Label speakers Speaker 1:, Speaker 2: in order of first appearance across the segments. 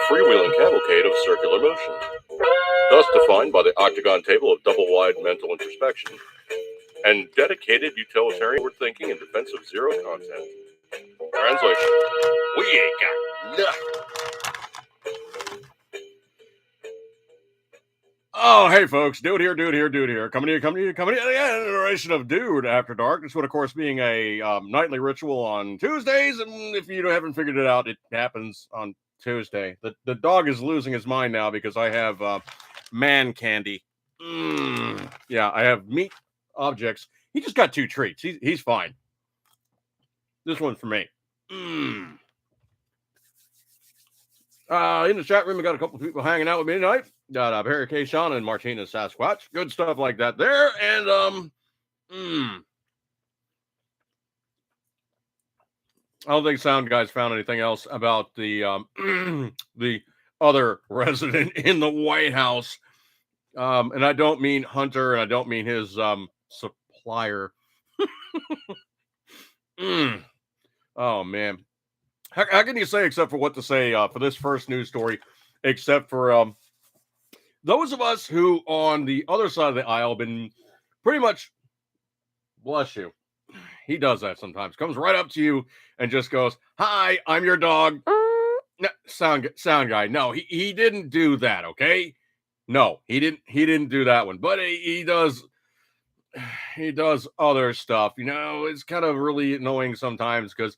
Speaker 1: freewheeling cavalcade of circular motion, thus defined by the octagon table of double-wide mental introspection and dedicated utilitarian forward thinking in defense of zero content. Translation: we ain't got nothing. Oh, hey, folks. Dude here. Coming to you. The iteration of Dude After Dark. This would, of course, being a nightly ritual on Tuesdays. And if you haven't figured it out, it happens on Tuesday. The dog is losing his mind now because I have man candy. Yeah, I have meat objects. He just got 2 treats. He's fine. This one's for me. In the chat room, we got a couple people hanging out with me tonight. Got Barry K. Sean and Martina Sasquatch. Good stuff like that there. And I don't think Sound Guys found anything else about the the other resident in the White House. And I don't mean Hunter, and I don't mean his supplier. Oh man. How can you say except for what to say for this first news story, except for those of us who on the other side of the aisle been pretty much, bless you. He does that sometimes. Comes right up to you and just goes, "Hi, I'm your dog." No, sound guy. No, he didn't do that. Okay, no, he didn't do that one. But he does other stuff. You know, it's kind of really annoying sometimes because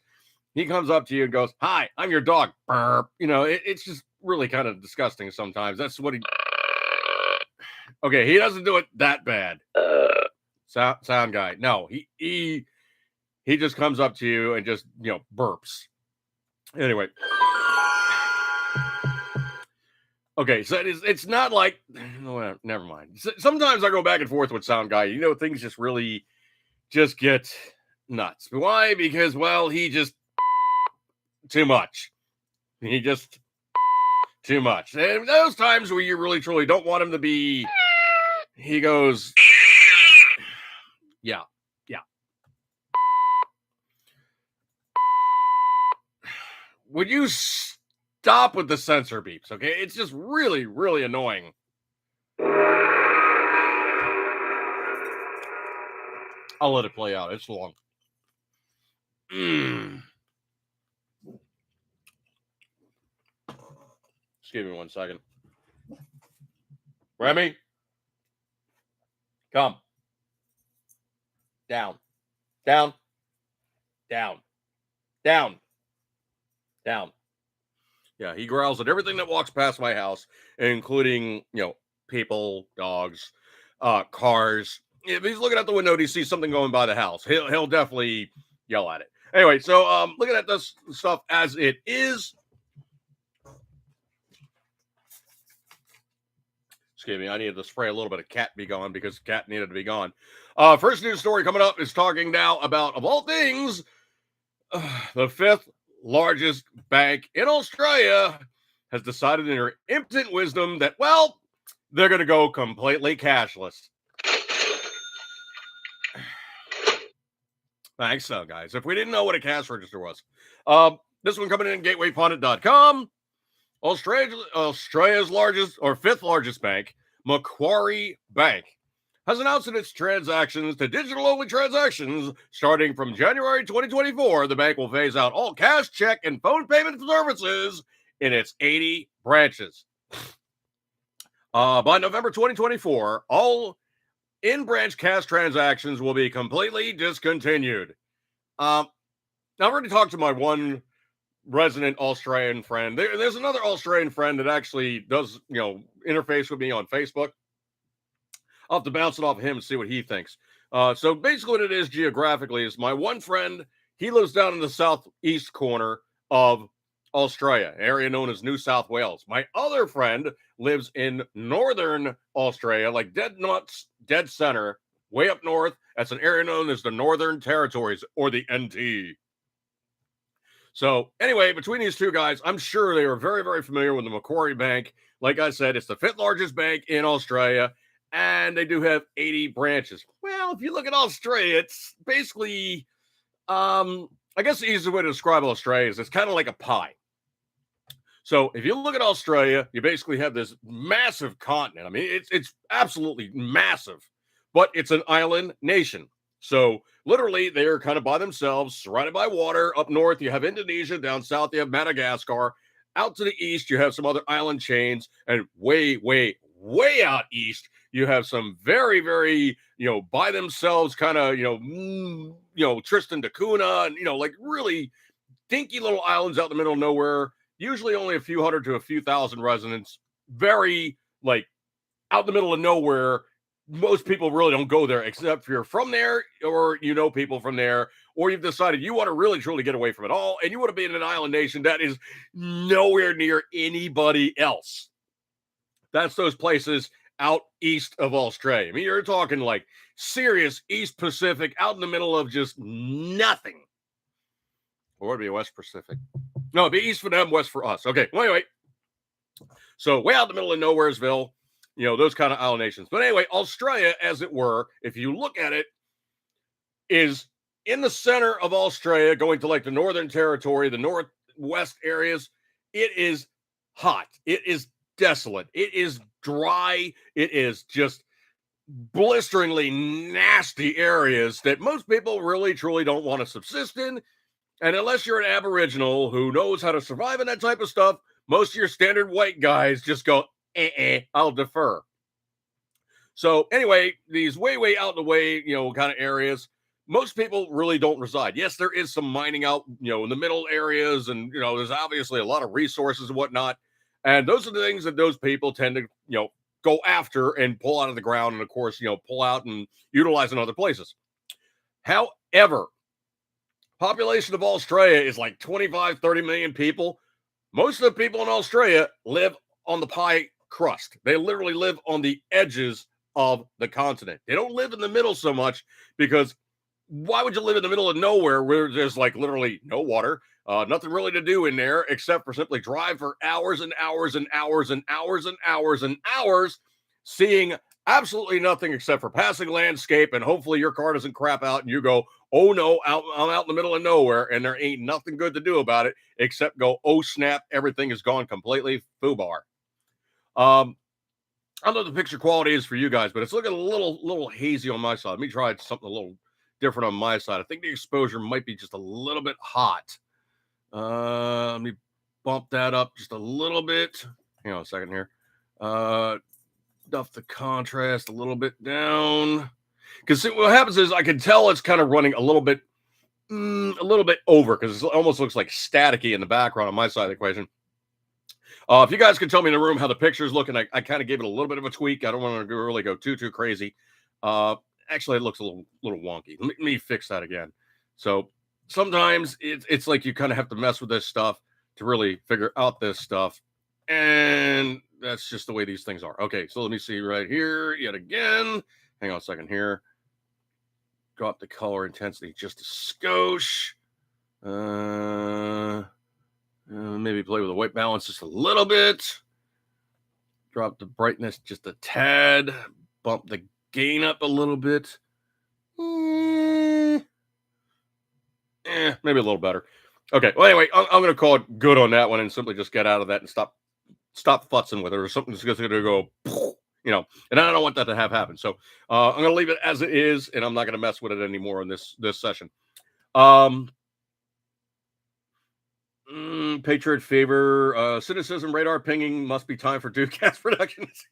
Speaker 1: he comes up to you and goes, "Hi, I'm your dog." Burp. You know, it's just really kind of disgusting sometimes. That's what he. Okay, he doesn't do it that bad. Sound guy. No, he just comes up to you and just, you know, burps. Anyway. Okay, so it's not like, no, never mind. Sometimes I go back and forth with Sound Guy. You know, things just really just get nuts. Why? Because, well, he just too much. He just too much. And those times where you really truly don't want him to be, he goes, yeah. Would you stop with the sensor beeps, okay? It's just really, really annoying. I'll let it play out. It's long. Excuse me 1 second. Remy, come. Down. Yeah, he growls at everything that walks past my house, including, you know, people, dogs, cars. If he's looking out the window and he sees something going by the house, he'll definitely yell at it. Anyway, so looking at this stuff as it is. Excuse me, I needed to spray a little bit of cat be gone because the cat needed to be gone. First news story coming up is talking now about, of all things, the 5th largest bank in Australia has decided in their impotent wisdom that, well, they're going to go completely cashless. Thanks, guys. If we didn't know what a cash register was. This one coming in gatewaypundit.com. Australia's largest or 5th largest bank, Macquarie Bank, has announced in its transactions to digital-only transactions starting from January 2024, the bank will phase out all cash, check, and phone payment services in its 80 branches. By November 2024, all in-branch cash transactions will be completely discontinued. Now, I've already talked to my one resident Australian friend. There's another Australian friend that actually does, you know, interface with me on Facebook. I'll have to bounce it off of him and see what he thinks. So basically what it is geographically is my one friend, he lives down in the southeast corner of Australia, area known as New South Wales. My other friend lives in northern Australia, like dead center, way up north. That's an area known as the Northern Territories, or the NT. So anyway, between these two guys, I'm sure they are very, very familiar with the Macquarie Bank. Like I said, it's the 5th largest bank in Australia. And they do have 80 branches. Well, if you look at Australia, it's basically, I guess the easiest way to describe Australia is it's kind of like a pie. So if you look at Australia, you basically have this massive continent. I mean, it's absolutely massive, but it's an island nation. So literally, they're kind of by themselves, surrounded by water. Up north, you have Indonesia. Down south, you have Madagascar. Out to the east, you have some other island chains, and way, way, way out east, you have some very, very, by themselves kind of, Tristan da Cunha, and like really dinky little islands out in the middle of nowhere, usually only a few hundred to a few thousand residents, very like out in the middle of nowhere. Most people really don't go there except if you're from there or people from there, or you've decided you want to really truly get away from it all and you want to be in an island nation that is nowhere near anybody else. That's those places out east of Australia. I mean, you're talking like serious East Pacific out in the middle of just nothing. Or it'd be West Pacific. No, it'd be east for them, west for us. Okay, well, anyway. So way out in the middle of nowheresville, those kind of island nations. But anyway, Australia, as it were, if you look at it, is in the center of Australia, going to like the Northern Territory, the Northwest areas. It is hot. It is desolate. It is dry. It is just blisteringly nasty areas that most people really, truly don't want to subsist in. And unless you're an Aboriginal who knows how to survive in that type of stuff, most of your standard white guys just go, I'll defer. So anyway, these way, way out in the way, kind of areas, most people really don't reside. Yes, there is some mining out, in the middle areas, and, there's obviously a lot of resources and whatnot. And those are the things that those people tend to, go after and pull out of the ground, and of course, pull out and utilize in other places. However, population of Australia is like 25, 30 million people. Most of the people in Australia live on the pie crust. They literally live on the edges of the continent. They don't live in the middle so much because why would you live in the middle of nowhere where there's like literally no water, nothing really to do in there except for simply drive for hours and hours and hours and hours and hours and hours, seeing absolutely nothing except for passing landscape, and hopefully your car doesn't crap out and you go, oh no, I'm out in the middle of nowhere and there ain't nothing good to do about it except go, oh snap, everything is gone completely foobar. I don't know what the picture quality is for you guys, but it's looking a little hazy on my side. Let me try something a little different on my side. I think the exposure might be just a little bit hot. Let me bump that up just a little bit. Hang on a second here. Duff the contrast a little bit down, because what happens is I can tell it's kind of running a little bit over, because it almost looks like staticky in the background on my side of the equation. If you guys can tell me in the room how the picture is looking, I kind of gave it a little bit of a tweak. I don't want to really go too crazy. Actually, it looks a little wonky. Let me fix that again. So sometimes it's like you kind of have to mess with this stuff to really figure out this stuff. And that's just the way these things are. Okay, so let me see right here yet again. Hang on a second here. Drop the color intensity just a skosh. Maybe play with the white balance just a little bit. Drop the brightness just a tad. Bump the gain up a little bit. Maybe a little better. Okay, well, anyway, I'm going to call it good on that one and simply just get out of that and stop futzing with it, or something that's just going to go, and I don't want that to happen. So I'm going to leave it as it is, and I'm not going to mess with it anymore in this session. Patriot favor, cynicism, radar pinging, must be time for Dukecast Productions.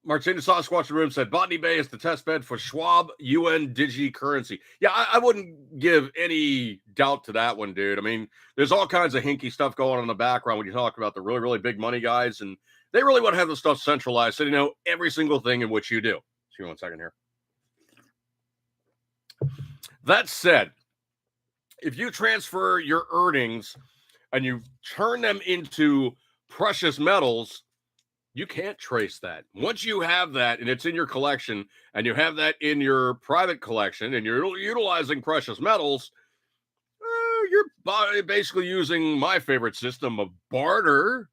Speaker 1: Martina Sasquatch in the room said Botany Bay is the test bed for Schwab UN Digi currency. Yeah, I wouldn't give any doubt to that one, dude. I mean, there's all kinds of hinky stuff going on in the background when you talk about the really, really big money guys, and they really want to have the stuff centralized so they know every single thing in which you do. Excuse me 1 second here. That said, if you transfer your earnings and you turn them into precious metals, you can't trace that. Once you have that and it's in your collection and you have that in your private collection and you're utilizing precious metals, you're basically using my favorite system of barter.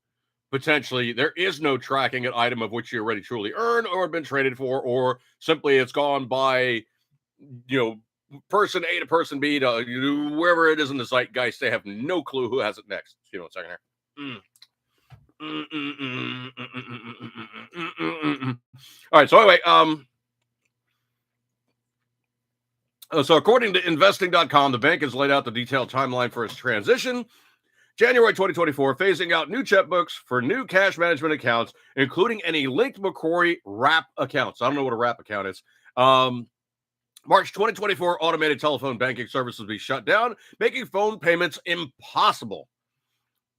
Speaker 1: Potentially, there is no tracking an item of which you already truly earned or been traded for, or simply it's gone by, person A to person B to wherever it is in the zeitgeist. They have no clue who has it next. Excuse me one second here. All right. So anyway, so according to investing.com, the bank has laid out the detailed timeline for its transition. January 2024, phasing out new checkbooks for new cash management accounts, including any linked Macquarie wrap accounts. I don't know what a wrap account is. March 2024, automated telephone banking services will be shut down, making phone payments impossible.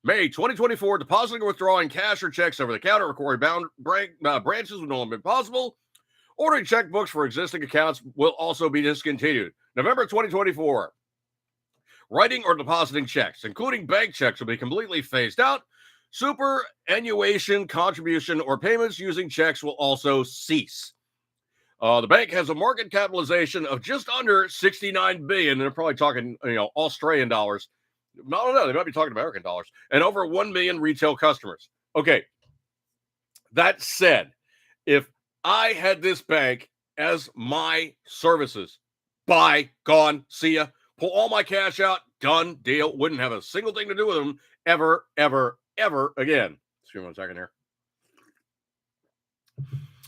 Speaker 1: May 2024, depositing or withdrawing cash or checks over the counter or Macquarie branches will no longer be possible. Ordering checkbooks for existing accounts will also be discontinued. November 2024, writing or depositing checks, including bank checks, will be completely phased out. Superannuation, contribution, or payments using checks will also cease. The bank has a market capitalization of just under 69 billion, and they're probably talking, Australian dollars. No, they might be talking American dollars, and over 1 million retail customers. Okay. That said, if I had this bank as my services, buy, gone, see ya, pull all my cash out, done, deal, wouldn't have a single thing to do with them ever, ever, ever again. Excuse me one second here.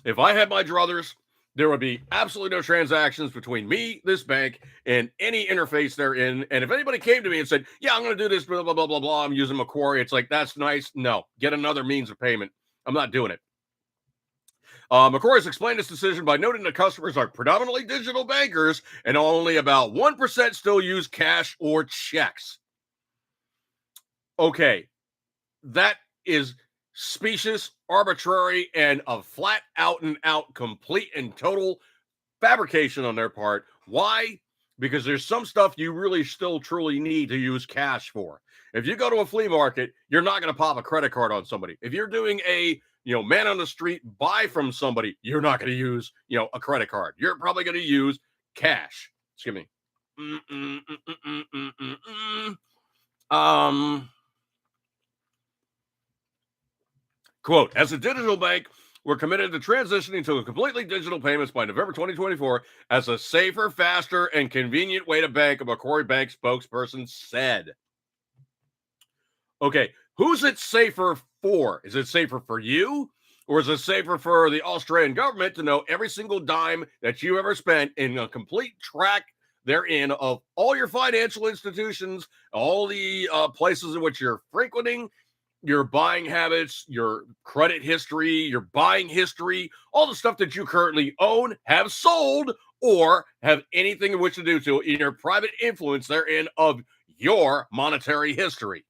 Speaker 1: If I had my druthers, there would be absolutely no transactions between me, this bank, and any interface they're in. And if anybody came to me and said, yeah, I'm going to do this, blah, blah, blah, blah, blah, I'm using Macquarie, it's like, that's nice. No, get another means of payment. I'm not doing it. Macquarie has explained this decision by noting that customers are predominantly digital bankers and only about 1% still use cash or checks. Okay, that is specious, arbitrary, and a flat out and out complete and total fabrication on their part. Why? Because there's some stuff you really still truly need to use cash for. If you go to a flea market, you're not going to pop a credit card on somebody. If you're doing a man on the street buy from somebody, you're not going to use a credit card. You're probably going to use cash. Excuse me. Quote, as a digital bank, we're committed to transitioning to a completely digital payments by November 2024 as a safer, faster, and convenient way to bank, a Macquarie Bank spokesperson said. Okay, who's it safer for? Is it safer for you? Or is it safer for the Australian government to know every single dime that you ever spent in a complete track therein of all your financial institutions, all the places in which you're frequenting, your buying habits, your credit history, your buying history, all the stuff that you currently own, have sold, or have anything in which to do to in your private influence therein of your monetary history?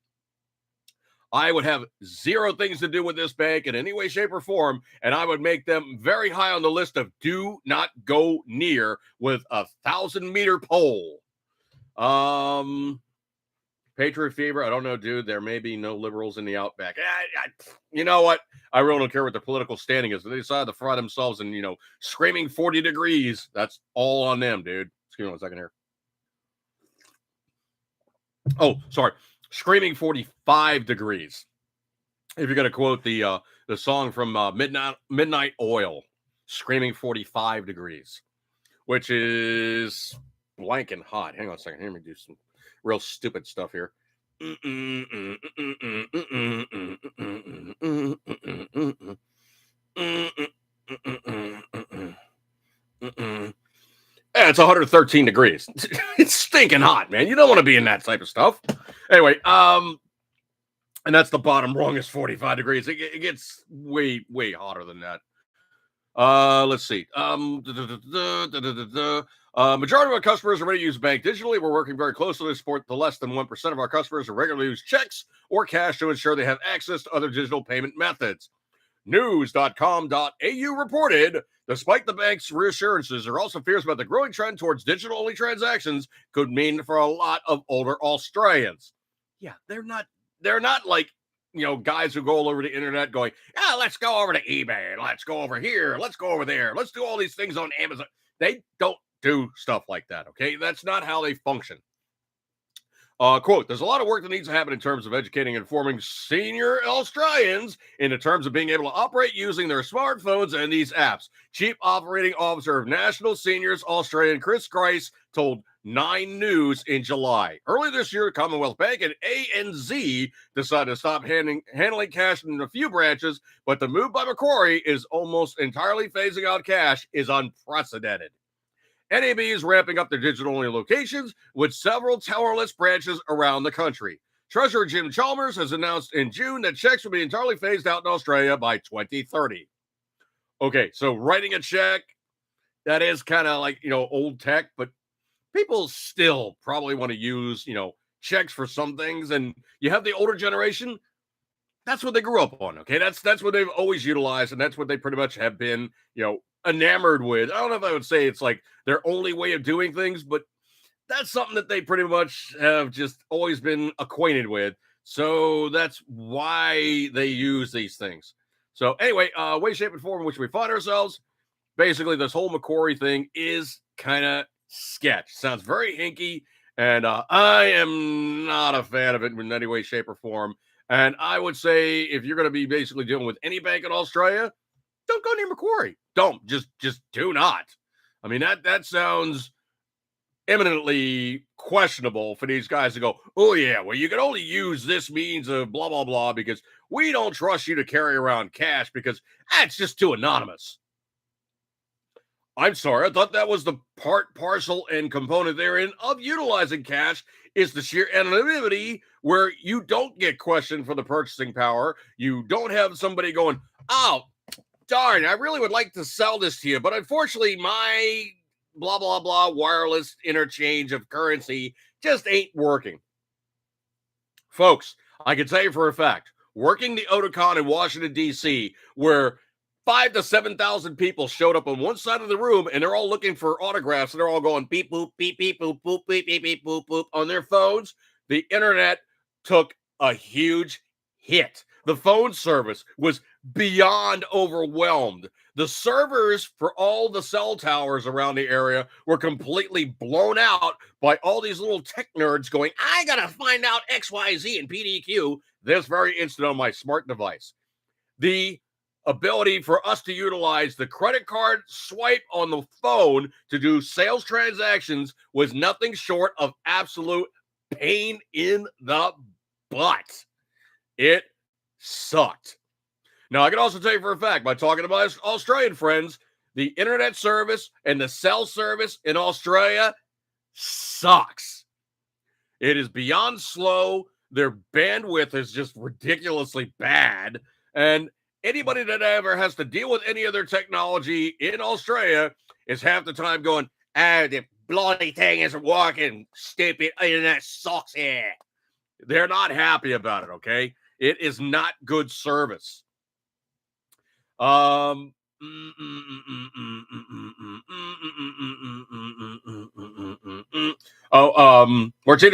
Speaker 1: I would have zero things to do with this bank in any way, shape, or form, and I would make them very high on the list of do not go near with a 1,000-meter pole. Patriot fever, I don't know, dude. There may be no liberals in the outback. You know what? I really don't care what their political standing is. If they decide to fry themselves and, screaming 40 degrees, that's all on them, dude. Excuse me one second here. Oh, sorry. Screaming 45 degrees. If you're going to quote the song from Midnight Oil, Screaming 45 degrees, which is blank and hot. Hang on a second. Let me do some real stupid stuff here. It's 113 degrees. It's stinking hot, man. You don't want to be in that type of stuff. Anyway, and that's the bottom rung is 45 degrees. It gets way, way hotter than that. Let's see. Majority of our customers are ready to use bank digitally. We're working very closely to support the less than 1% of our customers who regularly use checks or cash to ensure they have access to other digital payment methods. News.com.au reported, despite the bank's reassurances, there are also fears about the growing trend towards digital-only transactions could mean for a lot of older Australians. Yeah, they're not like, guys who go all over the internet going, let's go over to eBay, let's go over here, let's go over there, let's do all these things on Amazon. They don't do stuff like that, okay? That's not how they function. Quote, there's a lot of work that needs to happen in terms of educating and informing senior Australians in the terms of being able to operate using their smartphones and these apps. Chief Operating Officer of National Seniors Australian Chris Grice told Nine News in July. Earlier this year, Commonwealth Bank and ANZ decided to stop handling cash in a few branches, but the move by Macquarie is almost entirely phasing out cash is unprecedented. NAB is ramping up their digital-only locations with several tellerless branches around the country. Treasurer Jim Chalmers has announced in June that checks will be entirely phased out in Australia by 2030. Okay, so writing a check, that is kind of like, old tech, but people still probably want to use, checks for some things. And you have the older generation, that's what they grew up on. Okay, that's what they've always utilized, and that's what they pretty much have been, enamored with. I don't know if I would say it's like their only way of doing things, but that's something that they pretty much have just always been acquainted with. So that's why they use these things. So anyway, way, shape, and form in which we find ourselves. Basically, this whole Macquarie thing is kind of sketch. Sounds very hinky, and I am not a fan of it in any way, shape, or form. And I would say if you're going to be basically dealing with any bank in Australia, don't go near Macquarie. Don't. Just do not. I mean, that sounds eminently questionable for these guys to go, oh, yeah, well, you can only use this means of blah, blah, blah, because we don't trust you to carry around cash because that's just too anonymous. I'm sorry. I thought that was the part, parcel, and component therein of utilizing cash is the sheer anonymity where you don't get questioned for the purchasing power. You don't have somebody going, oh, darn, I really would like to sell this to you, but unfortunately, my blah, blah, blah wireless interchange of currency just ain't working. Folks, I can tell you for a fact, working the Otakon in Washington, D.C., where 5,000 to 7,000 people showed up on one side of the room and they're all looking for autographs and they're all going beep, boop, beep, beep, boop, boop, beep, beep, beep, boop, boop on their phones. The internet took a huge hit. The phone service was beyond overwhelmed. The servers for all the cell towers around the area were completely blown out by all these little tech nerds going, I got to find out XYZ and PDQ this very instant on my smart device. The ability for us to utilize the credit card swipe on the phone to do sales transactions was nothing short of absolute pain in the butt. It sucked. Now, I can also tell you for a fact, by talking to my Australian friends, the internet service and the cell service in Australia sucks. It is beyond slow. Their bandwidth is just ridiculously bad. And anybody that ever has to deal with any other technology in Australia is half the time going, the bloody thing isn't working. Stupid internet sucks here. They're not happy about it, okay? It is not good service. Martina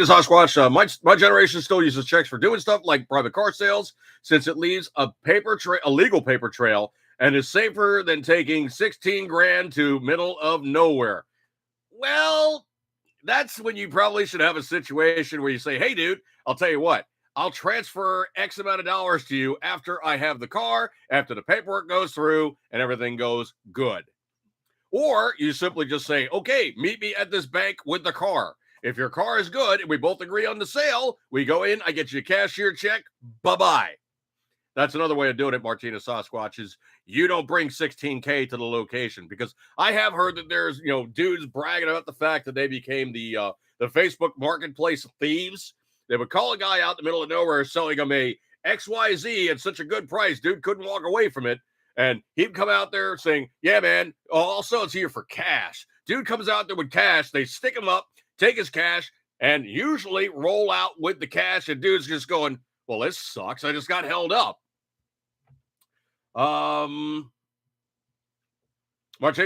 Speaker 1: Sasquatch, my generation still uses checks for doing stuff like private car sales, since it leaves a legal paper trail, and is safer than taking 16 grand to middle of nowhere. Well, that's when you probably should have a situation where you say, hey, dude, I'll tell you what, I'll transfer X amount of dollars to you after I have the car, after the paperwork goes through and everything goes good. Or you simply just say, okay, meet me at this bank with the car. If your car is good and we both agree on the sale, we go in, I get you a cashier check, bye-bye. That's another way of doing it, Martina Sasquatch, is you don't bring 16K to the location, because I have heard that there's, dudes bragging about the fact that they became the Facebook marketplace thieves. They would call a guy out in the middle of nowhere selling him a XYZ at such a good price, dude couldn't walk away from it. And he'd come out there saying, yeah, man, I'll sell it to you for cash. Dude comes out there with cash. They stick him up, take his cash, and usually roll out with the cash. And dude's just going, well, this sucks. I just got held up. Martina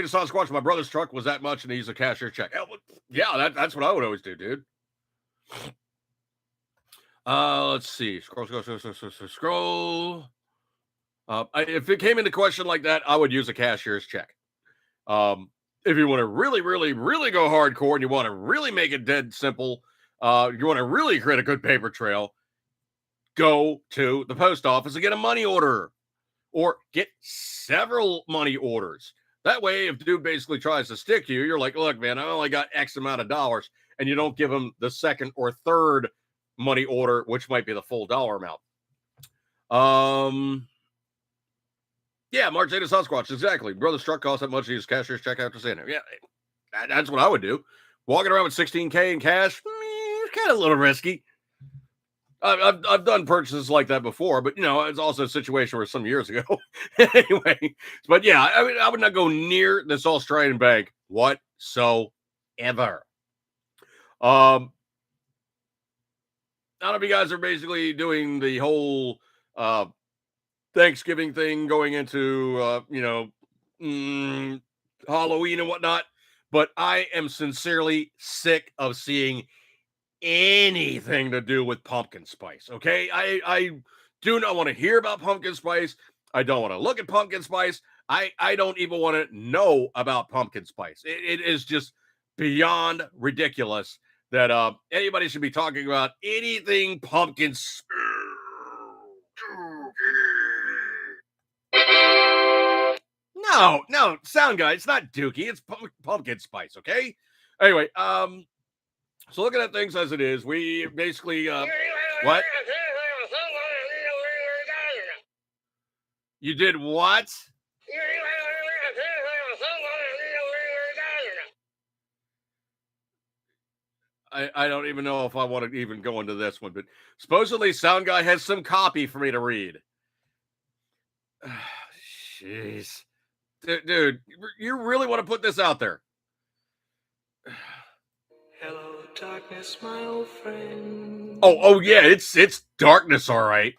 Speaker 1: Sasquatch, my brother's truck was that much and he's a cashier check. Yeah, that's what I would always do, dude. Let's see. Scroll. If it came into question like that, I would use a cashier's check. If you want to really, really, really go hardcore and you want to really make it dead simple, You want to really create a good paper trail, go to the post office and get a money order or get several money orders. That way, if dude basically tries to stick you, you're like, look, man, I only got X amount of dollars, and you don't give him the second or third money order, which might be the full dollar amount. Yeah, March 8th Sasquatch, exactly. Brother Struck costs that much to use cashier's check after seeing it. Yeah, that's what I would do. Walking around with $16K in cash, kind of a little risky. I've done purchases like that before, but it's also a situation where some years ago. Anyway, but yeah, I would not go near this Australian bank whatsoever. I don't know if you guys are basically doing the whole Thanksgiving thing going into Halloween and whatnot, but I am sincerely sick of seeing anything to do with pumpkin spice. Okay, I do not want to hear about pumpkin spice. I don't want to look at pumpkin spice. I don't even want to know about pumpkin spice. It is just beyond ridiculous that anybody should be talking about anything pumpkin spice. No, sound guy. It's not Dookie. It's pumpkin spice. Okay. Anyway, so looking at things as it is, we basically what? You did what? I don't even know if I want to even go into this one, but supposedly Sound Guy has some copy for me to read. Jeez. Dude, you really want to put this out there?
Speaker 2: Hello, darkness, my old friend.
Speaker 1: Oh yeah, it's darkness, all right.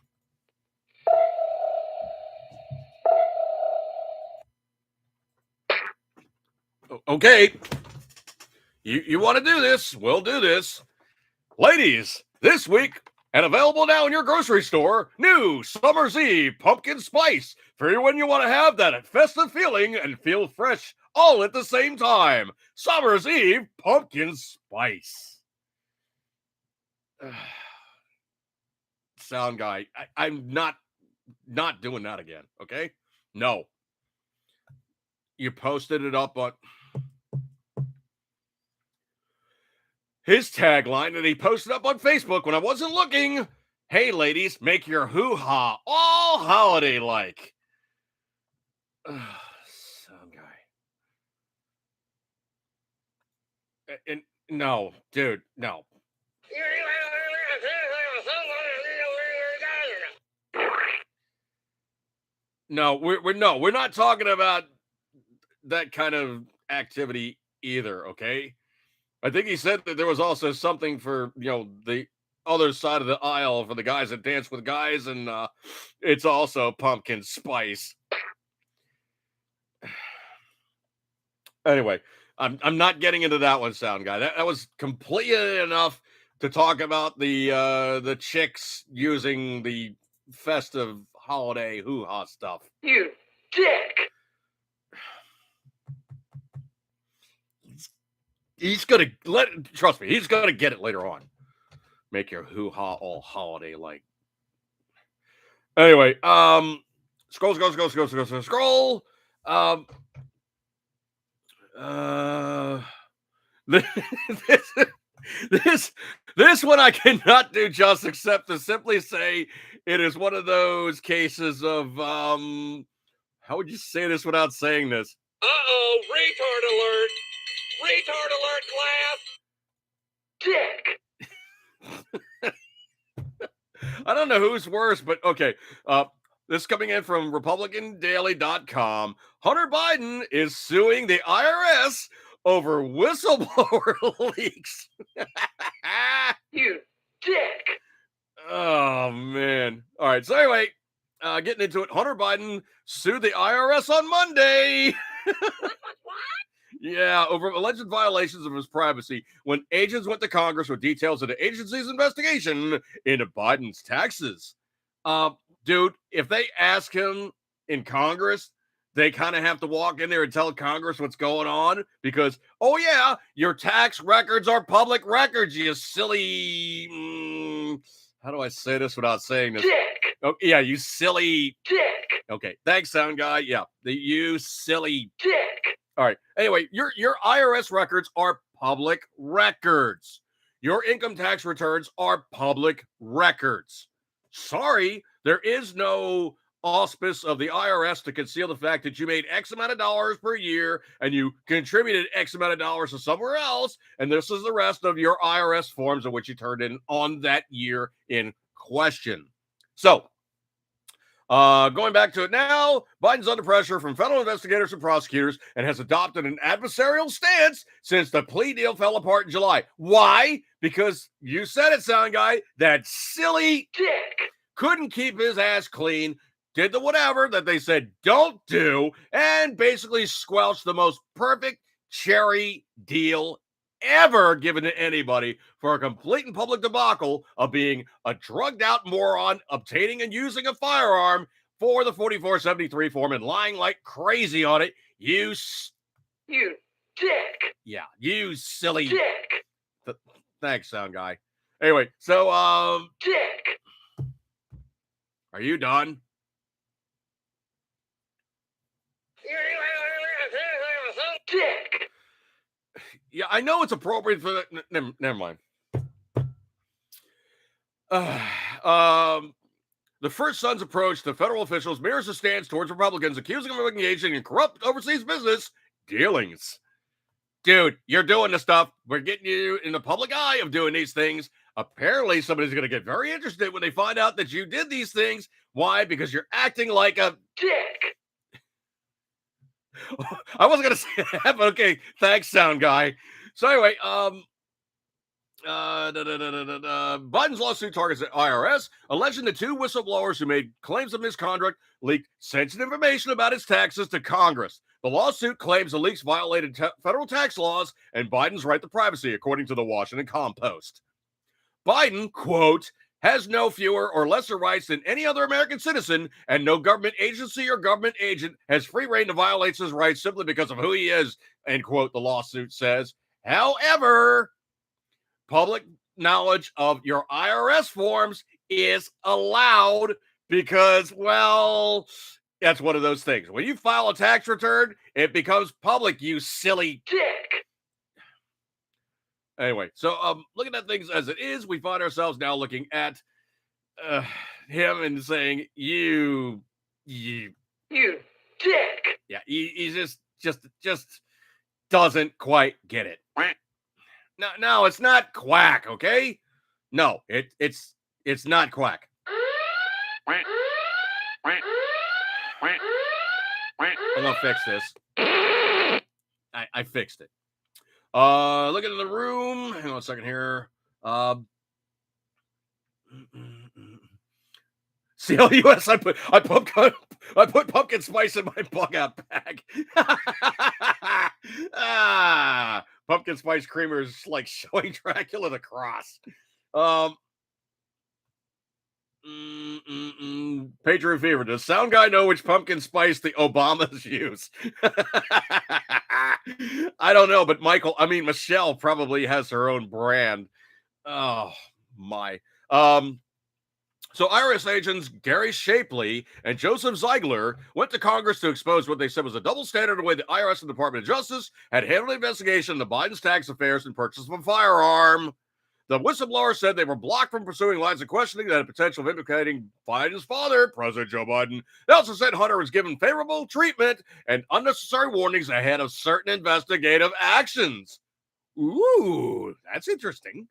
Speaker 1: Okay. You want to do this? We'll do this. Ladies, this week, and available now in your grocery store, new Summer's Eve pumpkin spice for when you want to have that festive feeling and feel fresh all at the same time. Summer's Eve pumpkin spice. Sound guy, I'm not doing that again, okay? No. You posted it up on his tagline that he posted up on Facebook when I wasn't looking. Hey, ladies, make your hoo-ha all holiday-like. Sound guy. And no, dude, no. No, we're not talking about that kind of activity either, okay? I think he said that there was also something for, the other side of the aisle for the guys that dance with guys, and it's also pumpkin spice. Anyway, I'm not getting into that one, Sound Guy. That was completely enough to talk about the chicks using the festive holiday hoo-ha stuff.
Speaker 2: You dick!
Speaker 1: He's gonna trust me, he's gonna get it later on. Make your hoo-ha all holiday-like. Anyway, scroll. This one I cannot do justice except to simply say it is one of those cases of how would you say this without saying this?
Speaker 2: Uh-oh, retard alert! Retard alert, class!
Speaker 1: Dick! I don't know who's worse, but okay. This coming in from RepublicanDaily.com. Hunter Biden is suing the IRS over whistleblower leaks.
Speaker 2: You dick!
Speaker 1: Oh, man. All right. So anyway, getting into it. Hunter Biden sued the IRS on Monday.
Speaker 2: What?
Speaker 1: Yeah, over alleged violations of his privacy when agents went to Congress with details of the agency's investigation into Biden's taxes. Dude, if they ask him in Congress they kind of have to walk in there and tell Congress what's going on because, oh yeah, your tax records are public records, you silly. How do I say this without saying this?
Speaker 2: Dick.
Speaker 1: Oh yeah, you silly
Speaker 2: Dick.
Speaker 1: Okay, thanks, sound guy. Yeah, you silly
Speaker 2: Dick.
Speaker 1: All right. Anyway, your IRS records are public records. Your income tax returns are public records. Sorry, there is no auspice of the IRS to conceal the fact that you made X amount of dollars per year and you contributed X amount of dollars to somewhere else, and this is the rest of your IRS forms in which you turned in on that year in question. So, going back to it now, Biden's under pressure from federal investigators and prosecutors and has adopted an adversarial stance since the plea deal fell apart in July. Why? Because you said it, sound guy, that silly
Speaker 2: Dick.
Speaker 1: couldn't keep his ass clean, did the whatever that they said don't do, and basically squelched the most perfect cherry deal ever given to anybody for a complete and public debacle of being a drugged out moron, obtaining and using a firearm for the 4473 form and lying like crazy on it. You
Speaker 2: dick.
Speaker 1: Yeah, you silly
Speaker 2: dick.
Speaker 1: Thanks, sound guy. Anyway, so
Speaker 2: dick.
Speaker 1: Are you done?
Speaker 2: Dick.
Speaker 1: Yeah, I know it's appropriate for that. Never mind. The First Son's approach to federal officials mirrors a stance towards Republicans, accusing them of engaging in corrupt overseas business dealings. Dude, you're doing the stuff. We're getting you in the public eye of doing these things. Apparently, somebody's going to get very interested when they find out that you did these things. Why? Because you're acting like a
Speaker 2: dick.
Speaker 1: I wasn't going to say that, but okay. Thanks, sound guy. So anyway, Biden's lawsuit targets the IRS, alleging the two whistleblowers who made claims of misconduct leaked sensitive information about his taxes to Congress. The lawsuit claims the leaks violated federal tax laws and Biden's right to privacy, according to the Washington Compost. Biden, quote, has no fewer or lesser rights than any other American citizen, and no government agency or government agent has free rein to violate his rights simply because of who he is, end quote, the lawsuit says. However, public knowledge of your IRS forms is allowed because, well, that's one of those things. When you file a tax return, it becomes public, you silly
Speaker 2: dick.
Speaker 1: Anyway, so looking at things as it is, we find ourselves now looking at him and saying, you
Speaker 2: dick.
Speaker 1: Yeah, he just doesn't quite get it. No, it's not quack, okay? No, it's not quack. I'm gonna fix this. I fixed it. Looking in the room. Hang on a second here. CLUS. I put pumpkin spice in my bug out bag. Pumpkin spice creamer is like showing Dracula the cross. Patriot Fever. Does sound guy know which pumpkin spice the Obamas use? I don't know, but Michelle probably has her own brand. Oh my. So IRS agents Gary Shapley and Joseph Ziegler went to Congress to expose what they said was a double standard in the way the IRS and Department of Justice had handled the investigation into Biden's tax affairs and purchase of a firearm. The whistleblower said they were blocked from pursuing lines of questioning that had potential of implicating Biden's father, President Joe Biden. They also said Hunter was given favorable treatment and unnecessary warnings ahead of certain investigative actions. Ooh, that's interesting.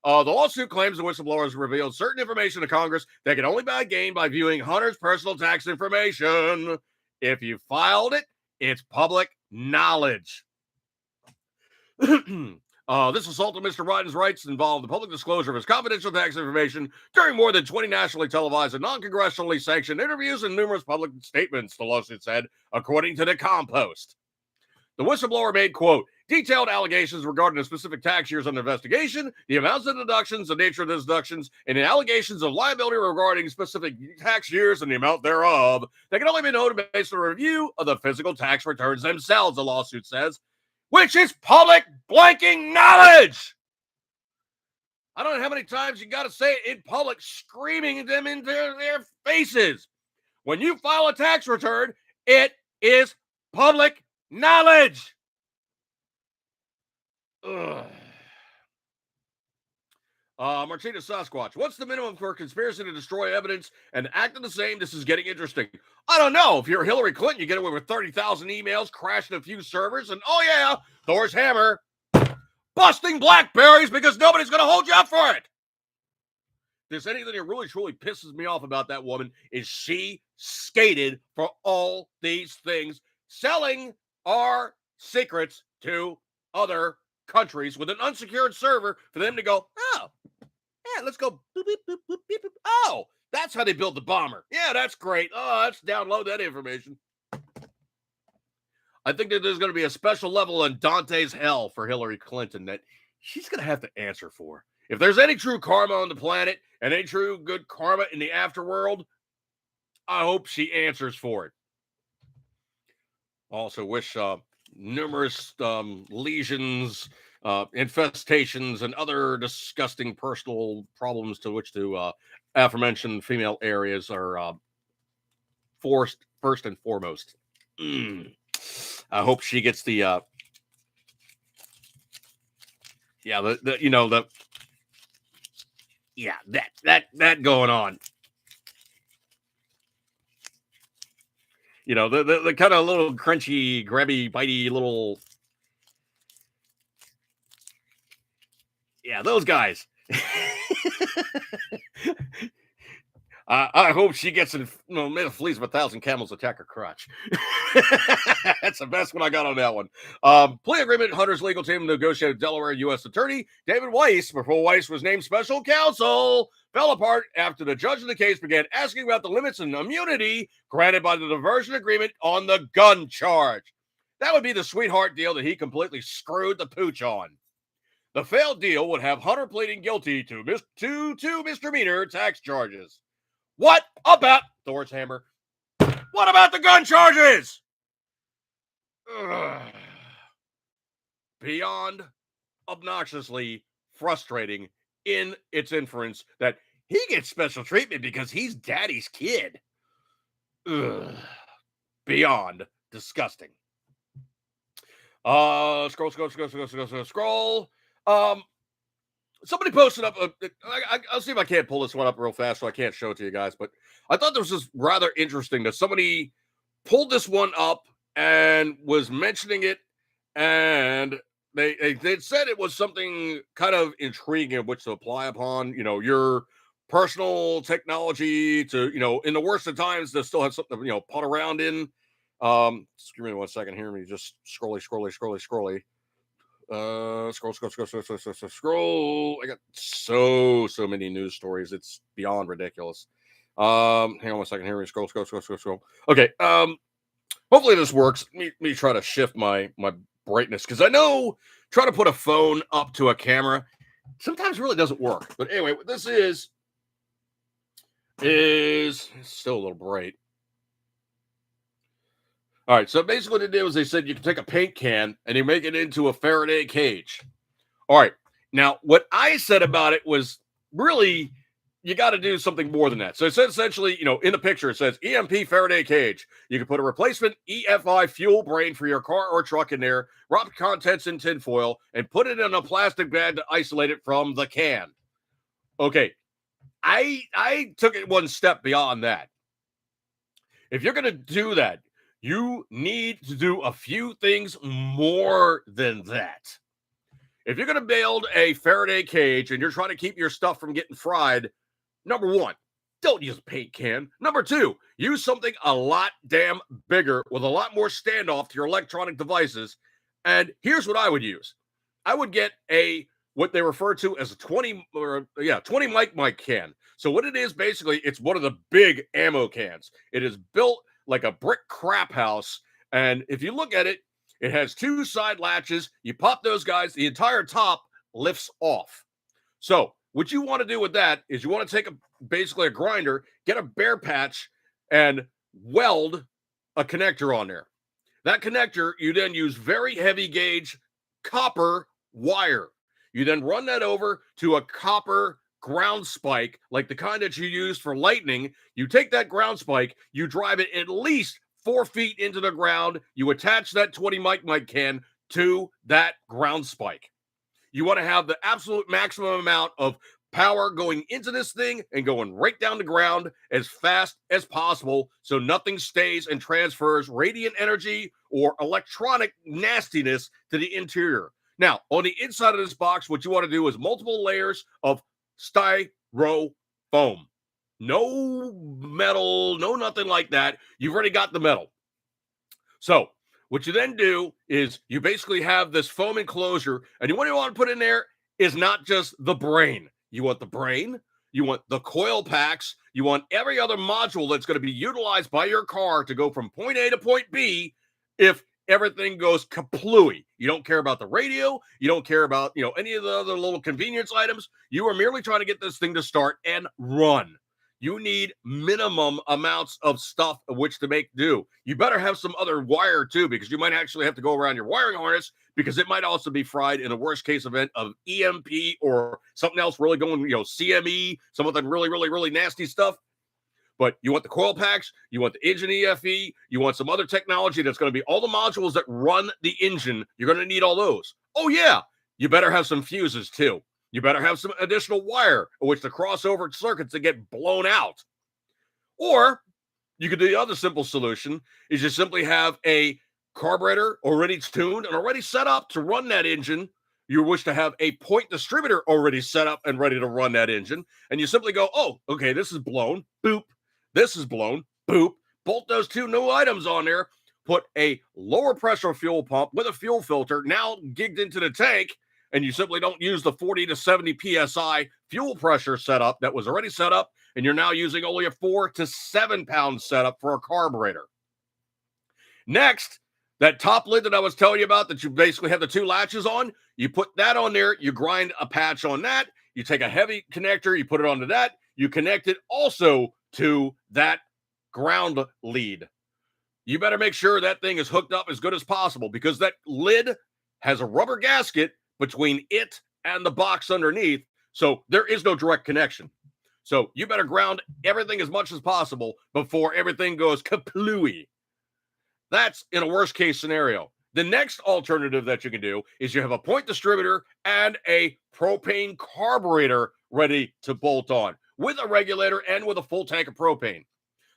Speaker 1: The lawsuit claims the whistleblowers revealed certain information to Congress that can only be gained by viewing Hunter's personal tax information. If you filed it, it's public knowledge. This assault on Mr. Biden's rights involved the public disclosure of his confidential tax information during more than 20 nationally televised and non-congressionally sanctioned interviews and numerous public statements, the lawsuit said, according to the Compost. The whistleblower made, quote, Detailed allegations regarding the specific tax years under investigation, the amounts of deductions, the nature of the deductions, and the allegations of liability regarding specific tax years and the amount thereof. They can only be noted based on a review of the physical tax returns themselves, the lawsuit says, which is public blanking knowledge. I don't know how many times you got to say it in public, screaming them into their faces. When you file a tax return, it is public knowledge. Martina Sasquatch, what's the minimum for conspiracy to destroy evidence and act in the same? This is getting interesting. I don't know. If you're Hillary Clinton, you get away with 30,000 emails, crashing a few servers, and oh yeah, Thor's hammer, busting blackberries because nobody's going to hold you up for it. There's anything that really truly pisses me off about that woman is she skated for all these things, selling our secrets to other countries with an unsecured server for them to go, oh, yeah, let's go. Boop, boop, boop, boop, boop, boop. Oh, that's how they build the bomber. Yeah, that's great. Oh, let's download that information. I think that there's going to be a special level in Dante's hell for Hillary Clinton that she's going to have to answer for. If there's any true karma on the planet and any true good karma in the afterworld, I hope she answers for it. Also wish numerous lesions, infestations, and other disgusting personal problems to which the aforementioned female areas are forced first and foremost. I hope she gets the that going on. You know, the kind of little crunchy, grabby, bitey little. Yeah, those guys. I hope she gets made of fleas of 1,000 camels attack her crotch. That's the best one I got on that one. Plea agreement, Hunter's legal team negotiated Delaware U.S. Attorney David Weiss, before Weiss was named special counsel, fell apart after the judge in the case began asking about the limits and immunity granted by the diversion agreement on the gun charge. That would be the sweetheart deal that he completely screwed the pooch on. The failed deal would have Hunter pleading guilty to two misdemeanor tax charges. What about Thor's hammer? What about the gun charges? Ugh. Beyond obnoxiously frustrating in its inference that he gets special treatment because he's daddy's kid. Ugh. Beyond disgusting. Scroll. Somebody posted up. I'll see if I can't pull this one up real fast so I can't show it to you guys. But I thought this was rather interesting that somebody pulled this one up and was mentioning it, and they said it was something kind of intriguing of which to apply upon, you know, your personal technology to, you know, in the worst of times to still have something to, you know, putt around in. Just give me 1 second here. Let me just scroll. Scroll. I got so many news stories. It's beyond ridiculous. Hang on 1 second here. Scroll. Okay. Hopefully this works. Let me try to shift my brightness because I know trying to put a phone up to a camera sometimes really doesn't work. But anyway, what this is it's still a little bright. All right, so basically what they did was they said you can take a paint can and you make it into a Faraday cage. All right, now what I said about it was really you got to do something more than that. So it said essentially, you know, in the picture it says EMP Faraday cage. You can put a replacement EFI fuel brain for your car or truck in there, wrap contents in tinfoil, and put it in a plastic bag to isolate it from the can. Okay, I took it one step beyond that. If you're going to do that, you need to do a few things more than that. If you're going to build a Faraday cage and you're trying to keep your stuff from getting fried, number one, don't use a paint can. Number two, use something a lot damn bigger with a lot more standoff to your electronic devices. And here's what I would use. I would get what they refer to as a 20 mic can. So what it is, basically, it's one of the big ammo cans. It is built like a brick crap house. And if you look at it, It has two side latches. You pop those guys, the entire top lifts off. So what you want to do with that is you want to take basically a grinder, get a bare patch, and weld a connector on there. That connector, you then use very heavy gauge copper wire. You then run that over to a copper ground spike, like the kind that you use for lightning. You take that ground spike, you drive it at least 4 feet into the ground. You attach that 20 mic can to that ground spike. You want to have the absolute maximum amount of power going into this thing and going right down the ground as fast as possible so nothing stays and transfers radiant energy or electronic nastiness to the interior. Now, on the inside of this box, what you want to do is multiple layers of styrofoam. No metal, no nothing like that. You've already got the metal. So what you then do is you basically have this foam enclosure, and what you want to put in there is not just the brain. You want the brain, you want the coil packs, you want every other module that's going to be utilized by your car to go from point A to point B if everything goes kaplooey. You don't care about the radio, you don't care about, any of the other little convenience items. You are merely trying to get this thing to start and run. You need minimum amounts of stuff of which to make do. You better have some other wire too, because you might actually have to go around your wiring harness because it might also be fried in a worst case event of EMP or something else really going, CME, something really, really, really nasty stuff. But you want the coil packs, you want the engine EFE, you want some other technology that's going to be all the modules that run the engine. You're going to need all those. Oh yeah, you better have some fuses too. You better have some additional wire in which the crossover circuits that get blown out. Or you could do the other simple solution is you simply have a carburetor already tuned and already set up to run that engine. You wish to have a point distributor already set up and ready to run that engine. And you simply go, oh, okay, this is blown, boop. This is blown, boop. Bolt those two new items on there. Put a lower pressure fuel pump with a fuel filter now gigged into the tank. And you simply don't use the 40 to 70 PSI fuel pressure setup that was already set up, and you're now using only a 4 to 7 pound setup for a carburetor. Next, that top lid that I was telling you about that you basically have the two latches on, you put that on there, you grind a patch on that, you take a heavy connector, you put it onto that, you connect it also to that ground lead. You better make sure that thing is hooked up as good as possible because that lid has a rubber gasket between it and the box underneath, so there is no direct connection. So you better ground everything as much as possible before everything goes kaplooey. That's in a worst case scenario. The next alternative that you can do is you have a point distributor and a propane carburetor ready to bolt on with a regulator and with a full tank of propane.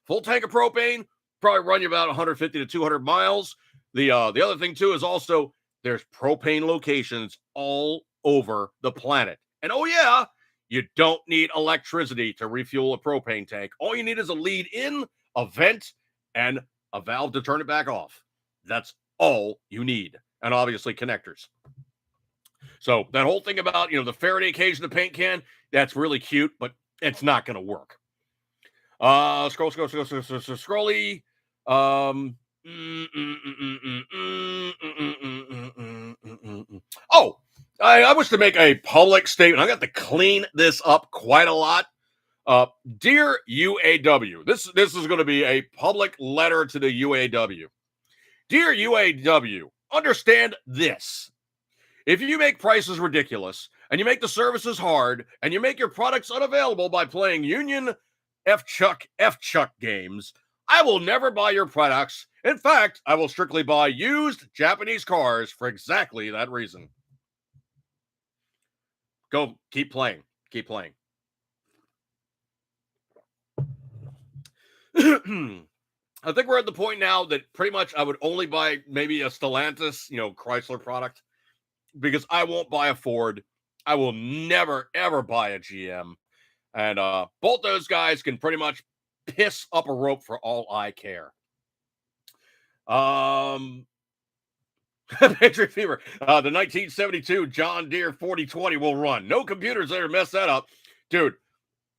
Speaker 1: Full tank of propane probably run you about 150 to 200 miles. The other thing too is also there's propane locations all over the planet. And oh yeah, you don't need electricity to refuel a propane tank. All you need is a lead in, a vent, and a valve to turn it back off. That's all you need. And obviously connectors. So that whole thing about, the Faraday cage in the paint can, that's really cute, but it's not going to work. Scrolly. Oh, I wish to make a public statement. I got to clean this up quite a lot. Dear UAW, this is going to be a public letter to the UAW. Dear UAW, understand this. If you make prices ridiculous and you make the services hard and you make your products unavailable by playing union F-Chuck games, I will never buy your products. In fact, I will strictly buy used Japanese cars for exactly that reason. Go, keep playing. Keep playing. I think we're at the point now that pretty much I would only buy maybe a Stellantis, Chrysler product, because I won't buy a Ford. I will never, ever buy a GM. And both those guys can pretty much piss up a rope for all I care. Patriot Fever. The 1972 John Deere 4020 will run. No computers there to mess that up. Dude,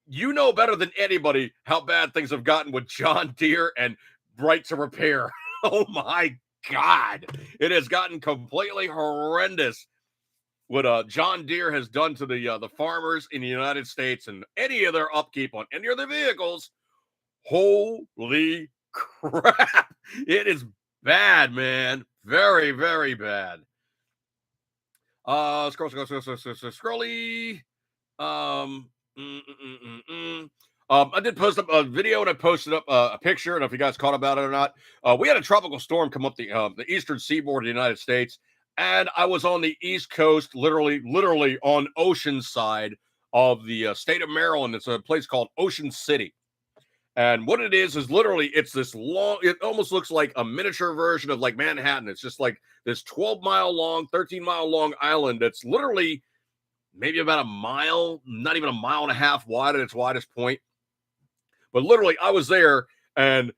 Speaker 1: you know better than anybody how bad things have gotten with John Deere and right to repair. Oh my God, it has gotten completely horrendous what John Deere has done to the farmers in the United States and any of their upkeep on any of their vehicles. Holy crap! It is bad, man. Very, very bad. Scrolly. Um, mm, mm, mm, mm, mm. I did post up a video and I posted up a picture. I don't know if you guys caught about it or not. We had a tropical storm come up the eastern seaboard of the United States, and I was on the East Coast, literally on Ocean side of the state of Maryland. It's a place called Ocean City. And what it is literally it's this long, it almost looks like a miniature version of like Manhattan. It's just like this 12-mile long, 13-mile long island that's literally maybe about a mile, not even a mile and a half wide at its widest point. But literally, I was there and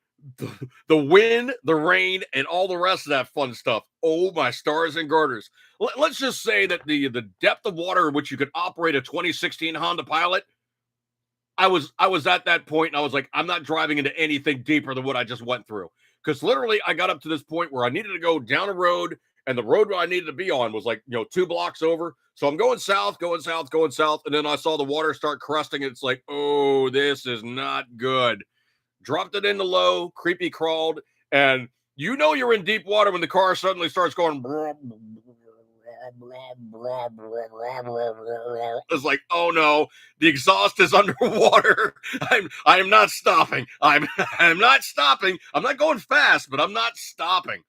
Speaker 1: the wind, the rain, and all the rest of that fun stuff. Oh, my stars and garters. Let's just say that the depth of water in which you could operate a 2016 Honda Pilot, I was at that point and I was like, I'm not driving into anything deeper than what I just went through. Because literally I got up to this point where I needed to go down a road, and the road I needed to be on was like, 2 blocks over. So I'm going south, and then I saw the water start crusting. It's like, oh, this is not good. Dropped it into low, creepy crawled, and you're in deep water when the car suddenly starts going. It's like, oh no, the exhaust is underwater. I am not stopping. I'm not stopping. I'm not going fast, but I'm not stopping.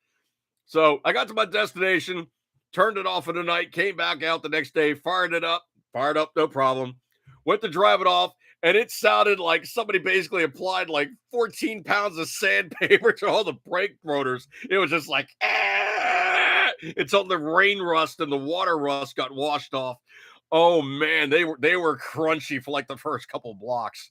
Speaker 1: So I got to my destination, turned it off for the night, came back out the next day, fired up, no problem. Went to drive it off, and it sounded like somebody basically applied like 14 pounds of sandpaper to all the brake rotors. It was just like, until the rain rust and the water rust got washed off. Oh man, they were crunchy for like the first couple blocks.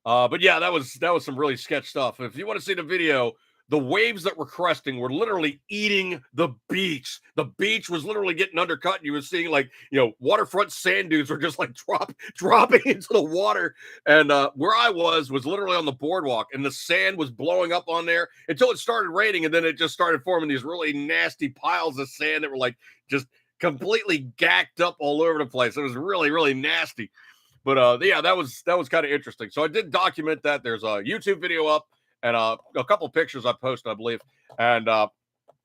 Speaker 1: But yeah, that was some really sketch stuff. If you want to see the video, the waves that were cresting were literally eating the beach. The beach was literally getting undercut. And you were seeing like, waterfront sand dunes were just like dropping into the water. And where I was literally on the boardwalk, and the sand was blowing up on there until it started raining. And then it just started forming these really nasty piles of sand that were like just completely gacked up all over the place. It was really, really nasty. But yeah, that was kind of interesting. So I did document that. There's a YouTube video up and a couple pictures I posted, I believe. And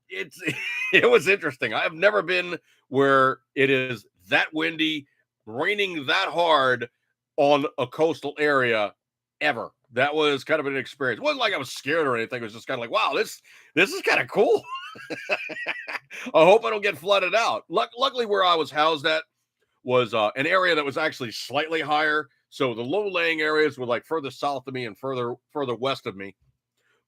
Speaker 1: it was interesting. I have never been where it is that windy, raining that hard on a coastal area ever. That was kind of an experience. It wasn't like I was scared or anything. It was just kind of like, wow, this is kind of cool. I hope I don't get flooded out. Luckily, where I was housed at was an area that was actually slightly higher. So the low-laying areas were like further south of me and further west of me.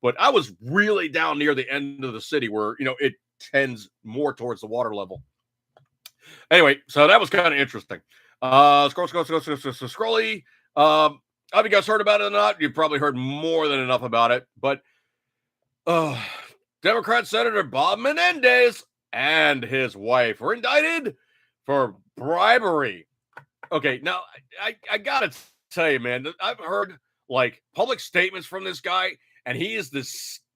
Speaker 1: But I was really down near the end of the city where, it tends more towards the water level. Anyway, so that was kind of interesting. Scrolly. Have you guys heard about it or not? You've probably heard more than enough about it. But Democrat Senator Bob Menendez and his wife were indicted for bribery. Okay, now I gotta tell you, man, I've heard like public statements from this guy, and he is the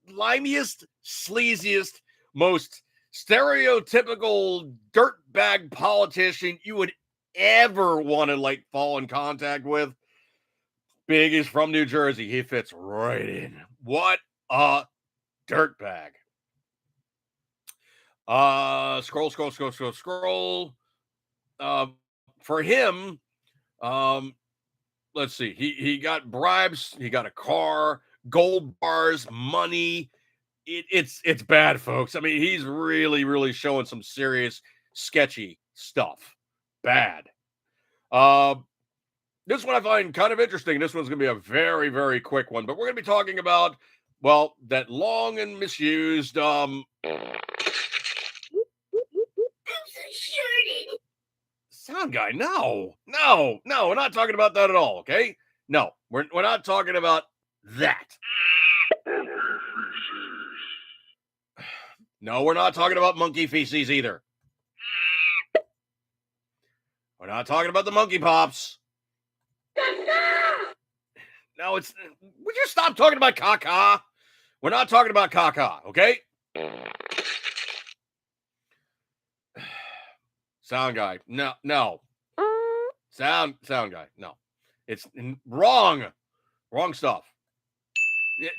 Speaker 1: slimiest, sleaziest, most stereotypical dirtbag politician you would ever want to like fall in contact with. Big is from New Jersey. He fits right in. What a dirtbag. Scroll. For him, let's see. He got bribes. He got a car, gold bars, money. It's bad, folks. I mean, he's really, really showing some serious sketchy stuff. Bad. This one I find kind of interesting. This one's going to be a very, very quick one, but we're going to be talking about, well, that long and misused sound guy. No, we're not talking about that at all. Okay, no, we're not talking about that. No, we're not talking about monkey feces either. We're not talking about the monkey pops. No, would you stop talking about caca? We're not talking about caca, okay? Sound guy. No. Sound guy. No. It's wrong. Wrong stuff.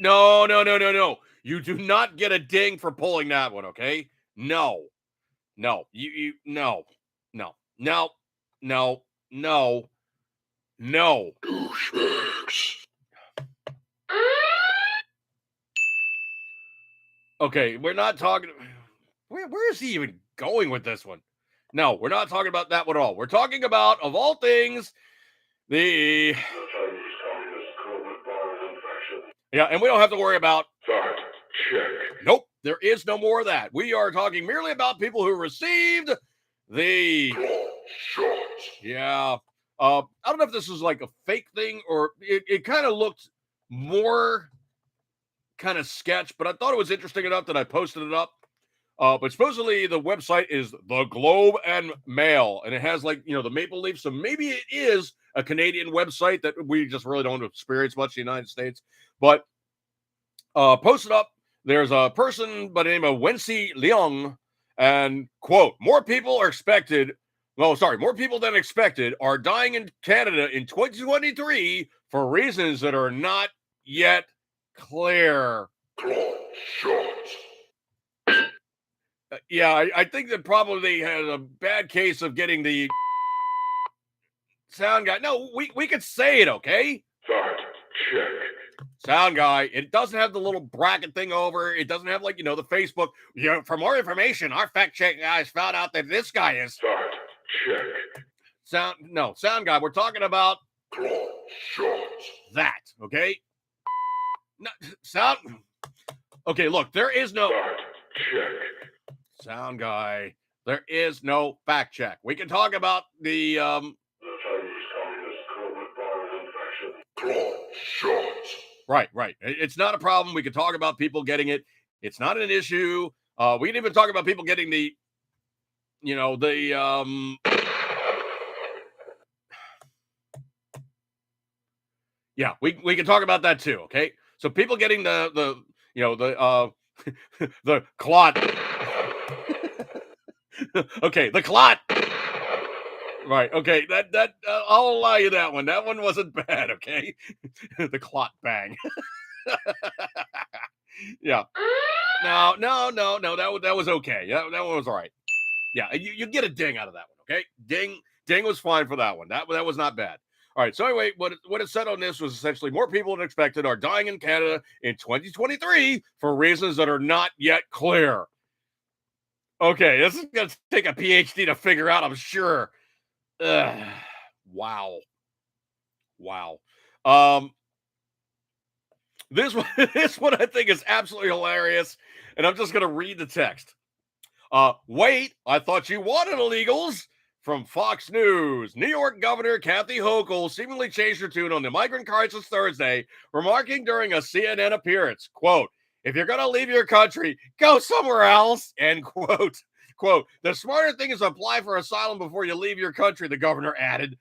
Speaker 1: No. You do not get a ding for pulling that one, okay? No. You no.
Speaker 3: Douchebags.
Speaker 1: Okay, we're not talking. Where is he even going with this one? No, we're not talking about that one at all. We're talking about, of all things, the
Speaker 3: Chinese Communist COVID virus infection.
Speaker 1: yeah, and we don't have to worry about.
Speaker 3: Fact check.
Speaker 1: Nope, there is no more of that. We are talking merely about people who received the
Speaker 3: Shots.
Speaker 1: yeah. I don't know if this is like a fake thing or it kind of looked more kind of sketch, but I thought it was interesting enough that I posted it up. But supposedly the website is the Globe and Mail, and it has like the Maple Leaf. So maybe it is a Canadian website that we just really don't experience much in the United States. But posted up, there's a person by the name of Wency Leong, and quote, more people than expected are dying in Canada in 2023 for reasons that are not yet clear.
Speaker 3: Shots.
Speaker 1: Yeah, I think that probably had a bad case of getting the sound guy. No, we could say it, okay?
Speaker 3: Fact check.
Speaker 1: Sound guy. It doesn't have the little bracket thing over. It doesn't have the Facebook. For more information, our fact check guys found out that this guy is
Speaker 3: Fact check.
Speaker 1: sound guy. We're talking about
Speaker 3: Shots.
Speaker 1: that, okay? No, sound. Okay, look, there is no
Speaker 3: Fact check.
Speaker 1: sound guy. There is no fact check. We can talk about the
Speaker 3: The Chinese Communist COVID virus infection. Shots.
Speaker 1: Right. It's not a problem. We can talk about people getting it. It's not an issue. We can even talk about people getting the yeah, we can talk about that too, okay? So people getting the the clot. Okay, the clot. Right. Okay. That I'll allow you that one. That one wasn't bad. Okay. The clot bang. Yeah. No. That was okay. Yeah, that one was all right. Yeah. You get a ding out of that one. Okay. Ding was fine for that one. That was not bad. All right. So anyway, what it said on this was essentially more people than expected are dying in Canada in 2023 for reasons that are not yet clear. Okay, this is gonna take a PhD to figure out, I'm sure. Wow. This one I think is absolutely hilarious, and I'm just gonna read the text. Wait, I thought you wanted illegals. From Fox News, New York Governor Kathy Hochul seemingly changed her tune on the migrant crisis Thursday, remarking during a CNN appearance, quote, if you're going to leave your country, go somewhere else, end quote. Quote, the smarter thing is to apply for asylum before you leave your country, the governor added.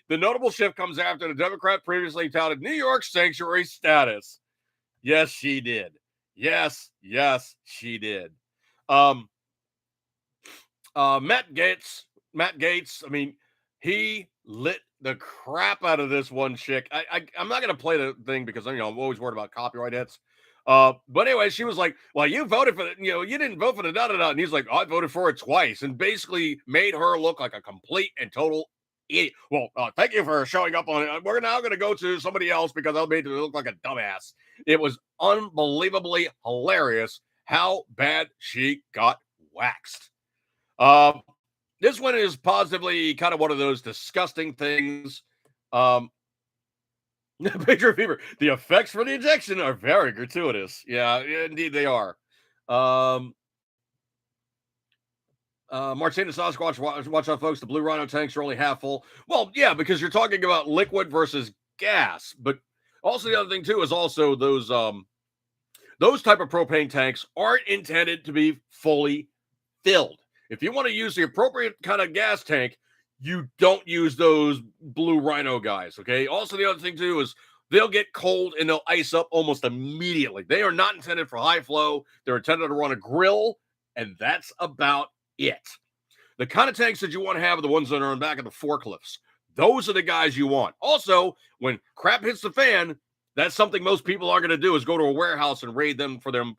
Speaker 1: The notable shift comes after the Democrat previously touted New York's sanctuary status. Yes, she did. Yes, she did. Matt Gaetz, I mean, he lit the crap out of this one chick. I'm not going to play the thing because, I'm always worried about copyright hits. But anyway, she was like, well, you voted for you didn't vote for the da-da-da. And he's like, I voted for it twice, and basically made her look like a complete and total idiot. Well, thank you for showing up on it. We're now going to go to somebody else because I made her look like a dumbass. It was unbelievably hilarious how bad she got waxed. This one is positively kind of one of those disgusting things. Picture fever. The effects for the injection are very gratuitous. Yeah, indeed they are. Martina Sasquatch, watch out, folks. The Blue Rhino tanks are only half full. Well, yeah, because you're talking about liquid versus gas. But also the other thing too is also those type of propane tanks aren't intended to be fully filled. If you want to use the appropriate kind of gas tank, you don't use those Blue Rhino guys, okay? Also, the other thing, too, is they'll get cold and they'll ice up almost immediately. They are not intended for high flow. They're intended to run a grill, and that's about it. The kind of tanks that you want to have are the ones that are on the back of the forklifts. Those are the guys you want. Also, when crap hits the fan, that's something most people aren't going to do is go to a warehouse and raid them for them,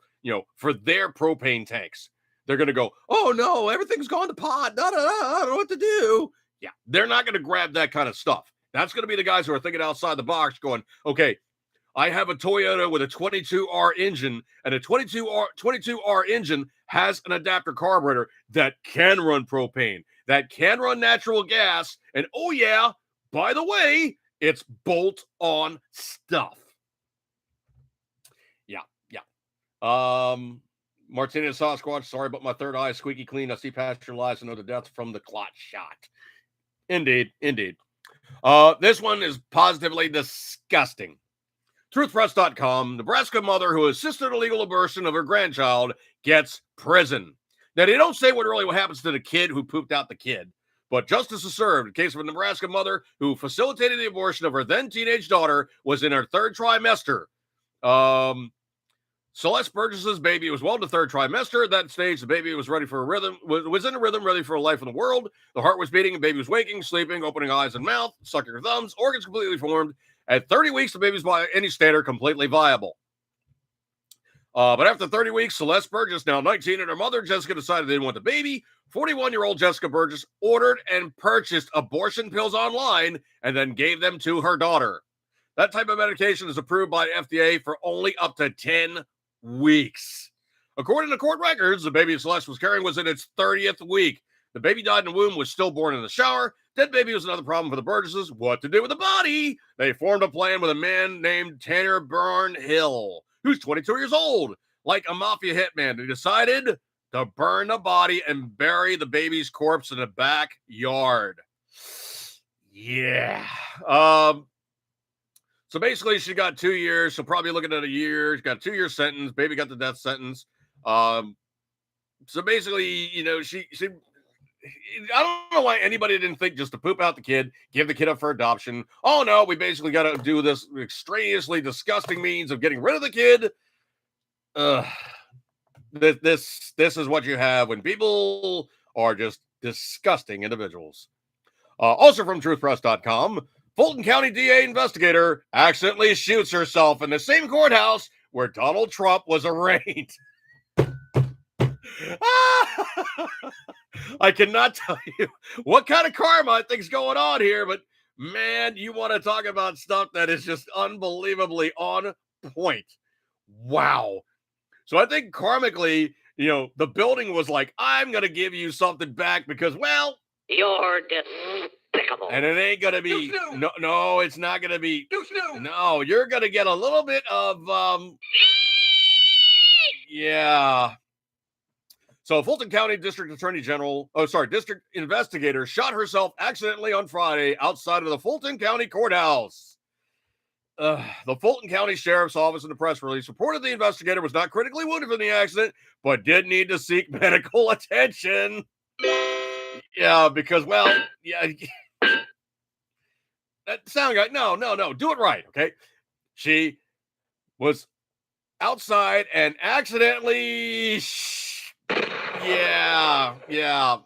Speaker 1: for their propane tanks. They're going to go, oh no, everything's gone to pot. I don't know what to do. Yeah, they're not going to grab that kind of stuff. That's going to be the guys who are thinking outside the box going, okay, I have a Toyota with a 22R engine, and a 22R engine has an adapter carburetor that can run propane, that can run natural gas, and oh yeah, by the way, it's bolt-on stuff. Yeah. Martinez Sasquatch, sorry about my third eye, squeaky clean. I see past your lies and know the death from the clot shot. Indeed. This one is positively disgusting. TruthPress.com, Nebraska mother who assisted illegal abortion of her grandchild gets prison. Now, they don't say what happens to the kid who pooped out the kid, but justice is served in case of a Nebraska mother who facilitated the abortion of her then teenage daughter, was in her third trimester. Celeste Burgess's baby was well into third trimester. At that stage, the baby was ready for a rhythm, was in a rhythm, ready for a life in the world. The heart was beating, the baby was waking, sleeping, opening eyes and mouth, sucking her thumbs, organs completely formed. At 30 weeks, the baby's by any standard completely viable. But after 30 weeks, Celeste Burgess, now 19, and her mother, Jessica, decided they didn't want the baby. 41-year-old Jessica Burgess ordered and purchased abortion pills online and then gave them to her daughter. That type of medication is approved by FDA for only up to 10 weeks. According to court records, the baby Celeste was carrying was in its 30th week. The baby died in the womb, was stillborn in the shower. Dead baby was another problem for the Burgesses. What to do with the body? They formed a plan with a man named Tanner Burnhill, who's 22 years old. Like a mafia hitman, they decided to burn the body and bury the baby's corpse in the backyard. Yeah. So basically, she got 2 years. She'll probably looking at a year. She got a 2-year sentence. Baby got the death sentence. So basically, she I don't know why anybody didn't think just to poop out the kid, give the kid up for adoption. Oh no, we basically got to do this extraneously disgusting means of getting rid of the kid. This is what you have when people are just disgusting individuals. Also from truthpress.com, Fulton County DA investigator accidentally shoots herself in the same courthouse where Donald Trump was arraigned. I cannot tell you what kind of karma I think's going on here, but man, you want to talk about stuff that is just unbelievably on point. Wow. So I think karmically, the building was like, I'm going to give you something back because, well,
Speaker 4: you're despicable.
Speaker 1: And it ain't going to be, no, it's not going to be, no, you're going to get a little bit of, yeah. So Fulton County District investigator shot herself accidentally on Friday outside of the Fulton County Courthouse. The Fulton County Sheriff's Office in the press release reported the investigator was not critically wounded from the accident, but did need to seek medical attention. Yeah, because, well, yeah. That sound guy, no, do it right, okay? She was outside and accidentally... Yeah.
Speaker 4: Hey, Ted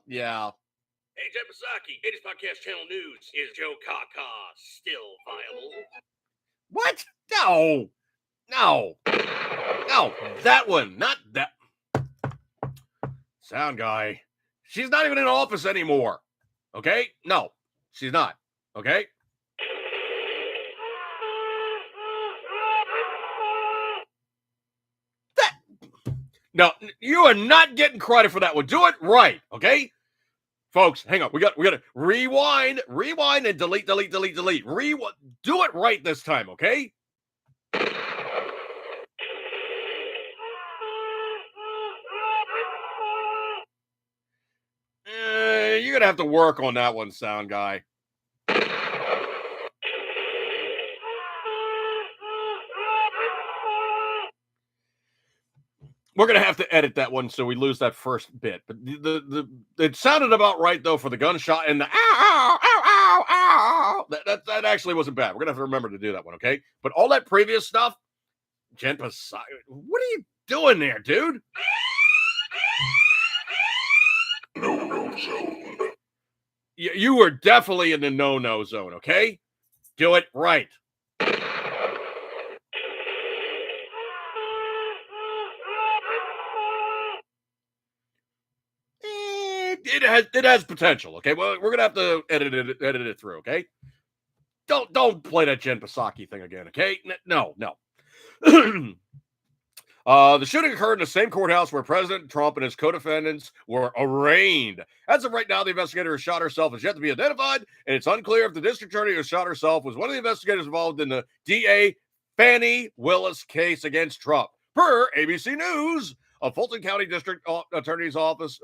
Speaker 4: Psaki, 80s Podcast Channel News. Is Joe Kaka still viable?
Speaker 1: What? No, that one, not that. Sound guy. She's not even in office anymore. Okay? No, she's not. Okay? No, you are not getting credit for that one. Do it right, okay? Folks, hang on. We got to rewind and delete. Rewind. Do it right this time, okay? You're going to have to work on that one, sound guy. We're going to have to edit that one so we lose that first bit. But it sounded about right, though, for the gunshot and the ow. That actually wasn't bad. We're gonna have to remember to do that one, okay? But all that previous stuff, Jen Psaki, what are you doing there, dude?
Speaker 3: No zone.
Speaker 1: You were definitely in the no zone, okay? Do it right. It has potential, okay? Well, we're gonna have to edit it through, okay? Don't play that Jen Psaki thing again, okay? No. The shooting occurred in the same courthouse where President Trump and his co-defendants were arraigned. As of right now, the investigator who shot herself is yet to be identified, and it's unclear if the district attorney who shot herself was one of the investigators involved in the DA Fannie Willis case against Trump. Per ABC News, a Fulton County District Attorney's Office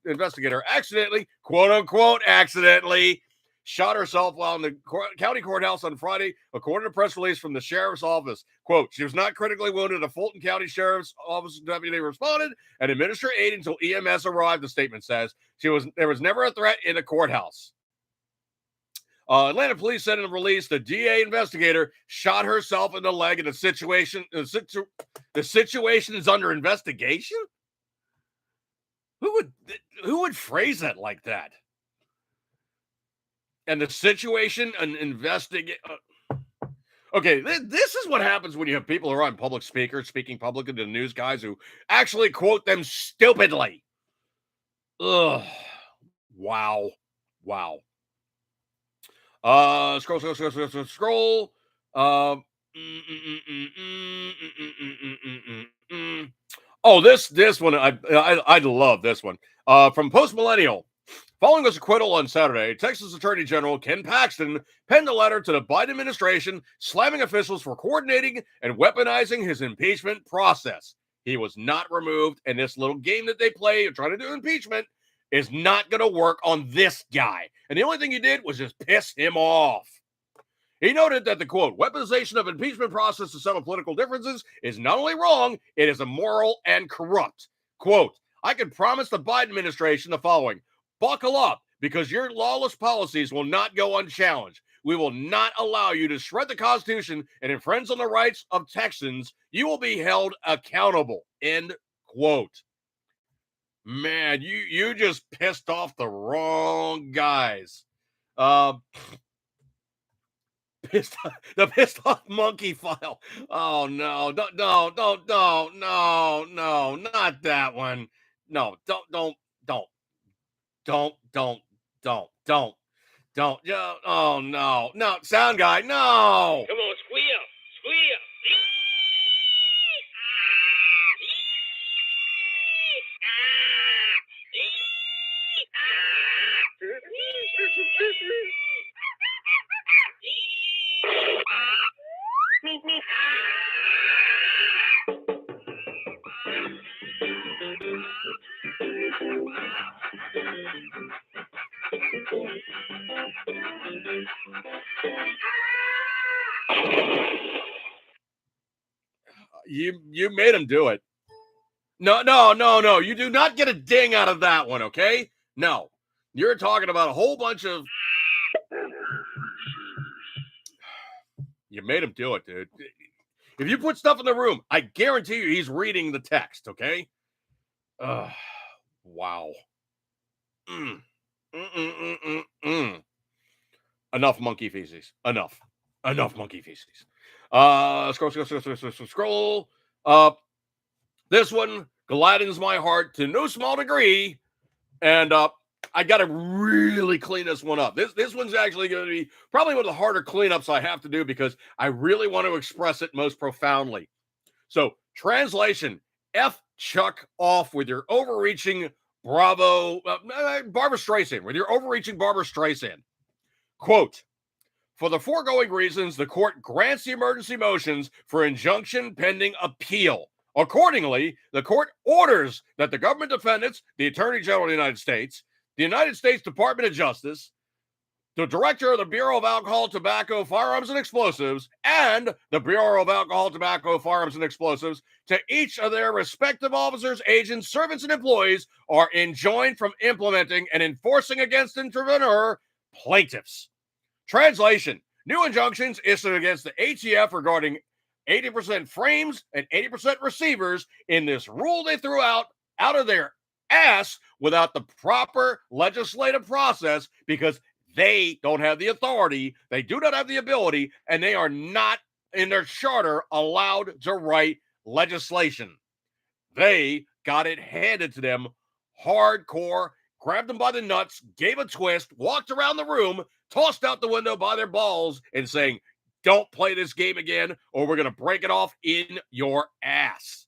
Speaker 1: investigator accidentally, quote unquote, accidentally shot herself while in the county courthouse on Friday, according to a press release from the sheriff's office. Quote, she was not critically wounded. A Fulton County Sheriff's Office deputy responded and administered aid until EMS arrived, the statement says. There was never a threat in the courthouse. Atlanta police said in a release the DA investigator shot herself in the leg in a situation. The situation is under investigation? Who would phrase that like that? And the situation and investigate. Okay, this is what happens when you have people who are on public speakers speaking publicly to the news guys who actually quote them stupidly. Ugh. Wow. Scroll. Oh, this one I love this one. From Post Millennial. Following his acquittal on Saturday, Texas Attorney General Ken Paxton penned a letter to the Biden administration slamming officials for coordinating and weaponizing his impeachment process. He was not removed, and this little game that they play of trying to do impeachment is not going to work on this guy. And the only thing he did was just piss him off. He noted that the, quote, weaponization of impeachment process to settle political differences is not only wrong, it is immoral and corrupt. Quote, I can promise the Biden administration the following. Buckle up, because your lawless policies will not go unchallenged. We will not allow you to shred the Constitution and infringe on the rights of Texans. You will be held accountable. End quote. Man, you just pissed off the wrong guys. The pissed off monkey file. Oh no, no, not that one. No, don't. Yeah, oh no, sound guy, no.
Speaker 4: Come on, squeal.
Speaker 1: You made him do it. No. You do not get a ding out of that one, okay? No. You're talking about a whole bunch of... You made him do it, dude. If you put stuff in the room, I guarantee you he's reading the text, okay? Wow. Enough monkey feces. Enough monkey feces. Scroll. This one gladdens my heart to no small degree. And I got to really clean this one up. This one's actually going to be probably one of the harder cleanups I have to do because I really want to express it most profoundly. So, translation, F Chuck off with your overreaching Barbara Streisand, Quote, for the foregoing reasons, the court grants the emergency motions for injunction pending appeal. Accordingly, the court orders that the government defendants, the Attorney General of the United States Department of Justice, the Director of the Bureau of Alcohol, Tobacco, Firearms, and Explosives, and the Bureau of Alcohol, Tobacco, Firearms, and Explosives, to each of their respective officers, agents, servants, and employees are enjoined from implementing and enforcing against intervener plaintiffs. Translation: new injunctions issued against the ATF regarding 80% frames and 80% receivers in this rule they threw out of their ass without the proper legislative process because they don't have the authority, they do not have the ability, and they are not in their charter allowed to write legislation. They got it handed to them hardcore, grabbed them by the nuts, gave a twist, walked around the room, tossed out the window by their balls, and saying, don't play this game again, or we're going to break it off in your ass.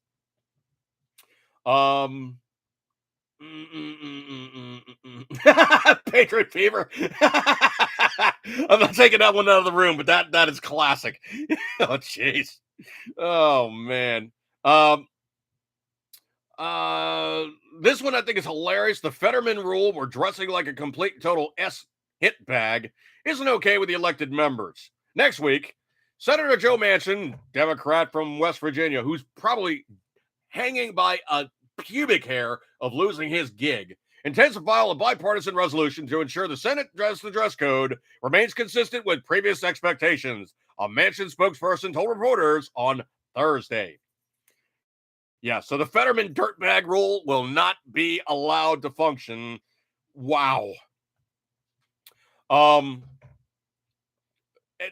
Speaker 1: Patriot Fever. I'm not taking that one out of the room, but that is classic. Oh, jeez. Oh, man. This one I think is hilarious. The Fetterman rule, where dressing like a complete and total hit bag isn't okay with the elected members. Next week, Senator Joe Manchin, Democrat from West Virginia, who's probably hanging by a pubic hair of losing his gig, intends to file a bipartisan resolution to ensure the Senate dress code remains consistent with previous expectations, a Manchin spokesperson told reporters on Thursday. Yeah, so the Fetterman dirtbag rule will not be allowed to function. Wow. And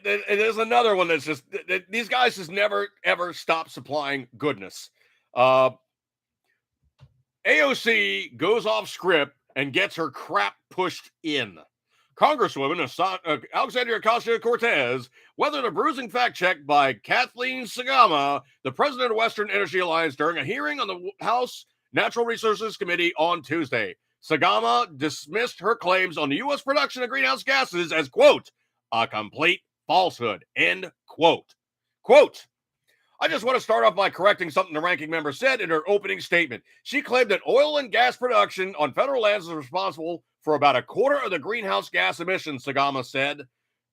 Speaker 1: there's another one that's just, these guys just never, ever stop supplying goodness. AOC goes off script and gets her crap pushed in. Congresswoman Alexandria Ocasio-Cortez weathered a bruising fact check by Kathleen Sagama, the president of Western Energy Alliance, during a hearing on the House Natural Resources Committee on Tuesday. Sagama dismissed her claims on the U.S. production of greenhouse gases as, quote, a complete falsehood, end quote. Quote, I just want to start off by correcting something the ranking member said in her opening statement. She claimed that oil and gas production on federal lands is responsible for about a quarter of the greenhouse gas emissions, Sagama said.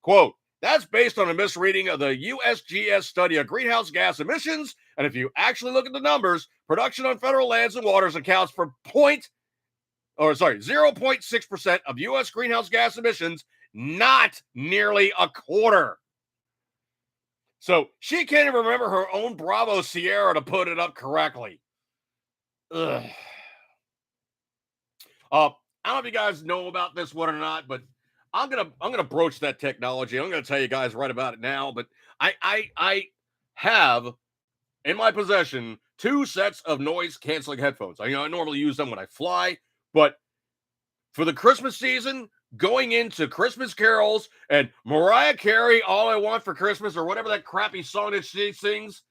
Speaker 1: Quote, that's based on a misreading of the USGS study of greenhouse gas emissions, and if you actually look at the numbers, production on federal lands and waters accounts for 0.6% of U.S. greenhouse gas emissions, not nearly a quarter. So she can't even remember her own Bravo Sierra to put it up correctly. Ugh. I don't know if you guys know about this one or not, but I'm gonna broach that technology. I'm gonna tell you guys right about it now. But I have in my possession 2 sets of noise canceling headphones. I normally use them when I fly, but for the Christmas season, going into Christmas carols and Mariah Carey, All I Want for Christmas, or whatever that crappy song that she sings,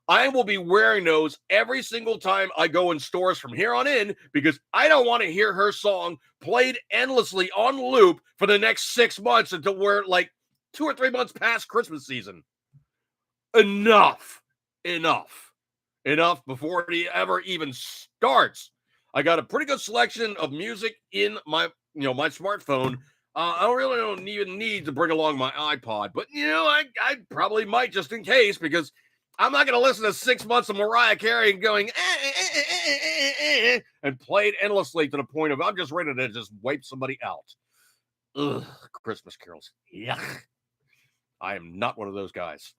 Speaker 1: I will be wearing those every single time I go in stores from here on in, because I don't want to hear her song played endlessly on loop for the next 6 months until we're like 2 or 3 months past Christmas season. Enough before it ever even starts. I got a pretty good selection of music in my my smartphone. I don't even need to bring along my iPod, but I probably might, just in case, because I'm not going to listen to 6 months of Mariah Carey going and play it endlessly to the point of I'm just ready to just wipe somebody out. Ugh, Christmas carols. Yuck. I am not one of those guys.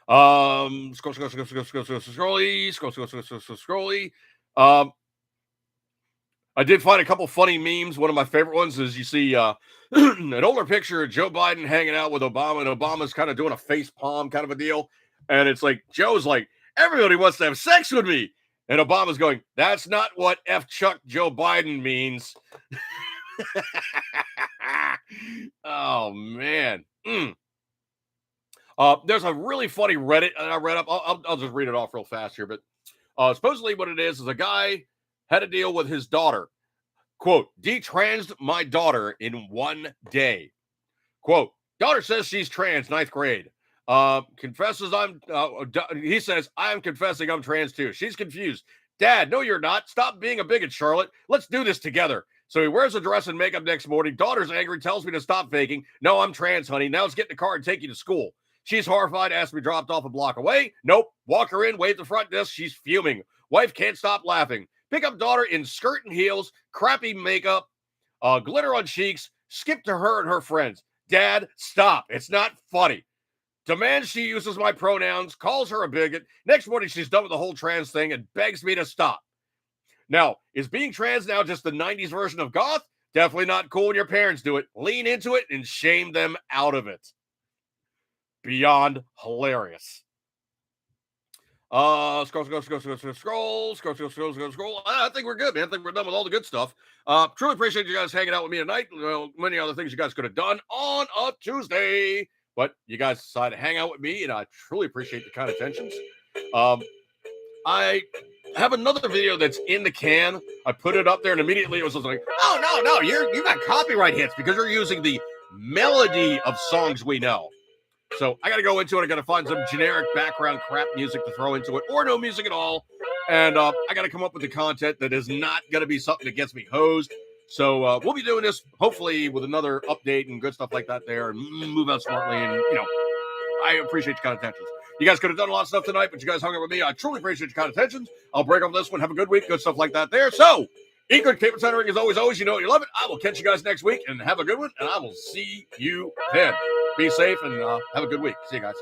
Speaker 1: Scrolly. I did find a couple funny memes. One of my favorite ones is you see an older picture of Joe Biden hanging out with Obama, and Obama's kind of doing a face palm kind of a deal. And it's like, Joe's like, everybody wants to have sex with me. And Obama's going, that's not what F Chuck Joe Biden means. Oh, man. There's a really funny Reddit that I read up. I'll just read it off real fast here. But supposedly what it is a guy had a deal with his daughter. Quote, detransed my daughter in 1 day. Quote, daughter says she's trans, 9th grade. He says, I'm confessing I'm trans too. She's confused. Dad, no, you're not. Stop being a bigot, Charlotte. Let's do this together. So he wears a dress and makeup next morning. Daughter's angry, tells me to stop faking. No, I'm trans, honey. Now let's get in the car and take you to school. She's horrified, asked to be dropped off a block away. Nope. Walk her in, wave the front desk. She's fuming. Wife can't stop laughing. Pick up daughter in skirt and heels, crappy makeup, glitter on cheeks, skip to her and her friends. Dad, stop. It's not funny. Demands she uses my pronouns, calls her a bigot. Next morning, she's done with the whole trans thing and begs me to stop. Now, is being trans now just the 90s version of goth? Definitely not cool when your parents do it. Lean into it and shame them out of it. Beyond hilarious. Scroll. I think we're good, man. I think we're done with all the good stuff. Truly appreciate you guys hanging out with me tonight. Well, many other things you guys could have done on a Tuesday, but you guys decided to hang out with me, and I truly appreciate the kind attentions. I have another video that's in the can. I put it up there, and immediately it was like, "Oh no, you got copyright hits because you're using the melody of songs we know." So I got to go into it. I got to find some generic background crap music to throw into it, or no music at all. And I got to come up with the content that is not going to be something that gets me hosed. So we'll be doing this hopefully with another update and good stuff like that there, and move out smartly. And I appreciate your kind attentions. You guys could have done a lot of stuff tonight, but you guys hung out with me. I truly appreciate your kind attentions. I'll break off this one. Have a good week. Good stuff like that there. So, eat good, keep it centering as always. You know you love it. I will catch you guys next week, and have a good one, and I will see you then. Be safe and have a good week. See you guys.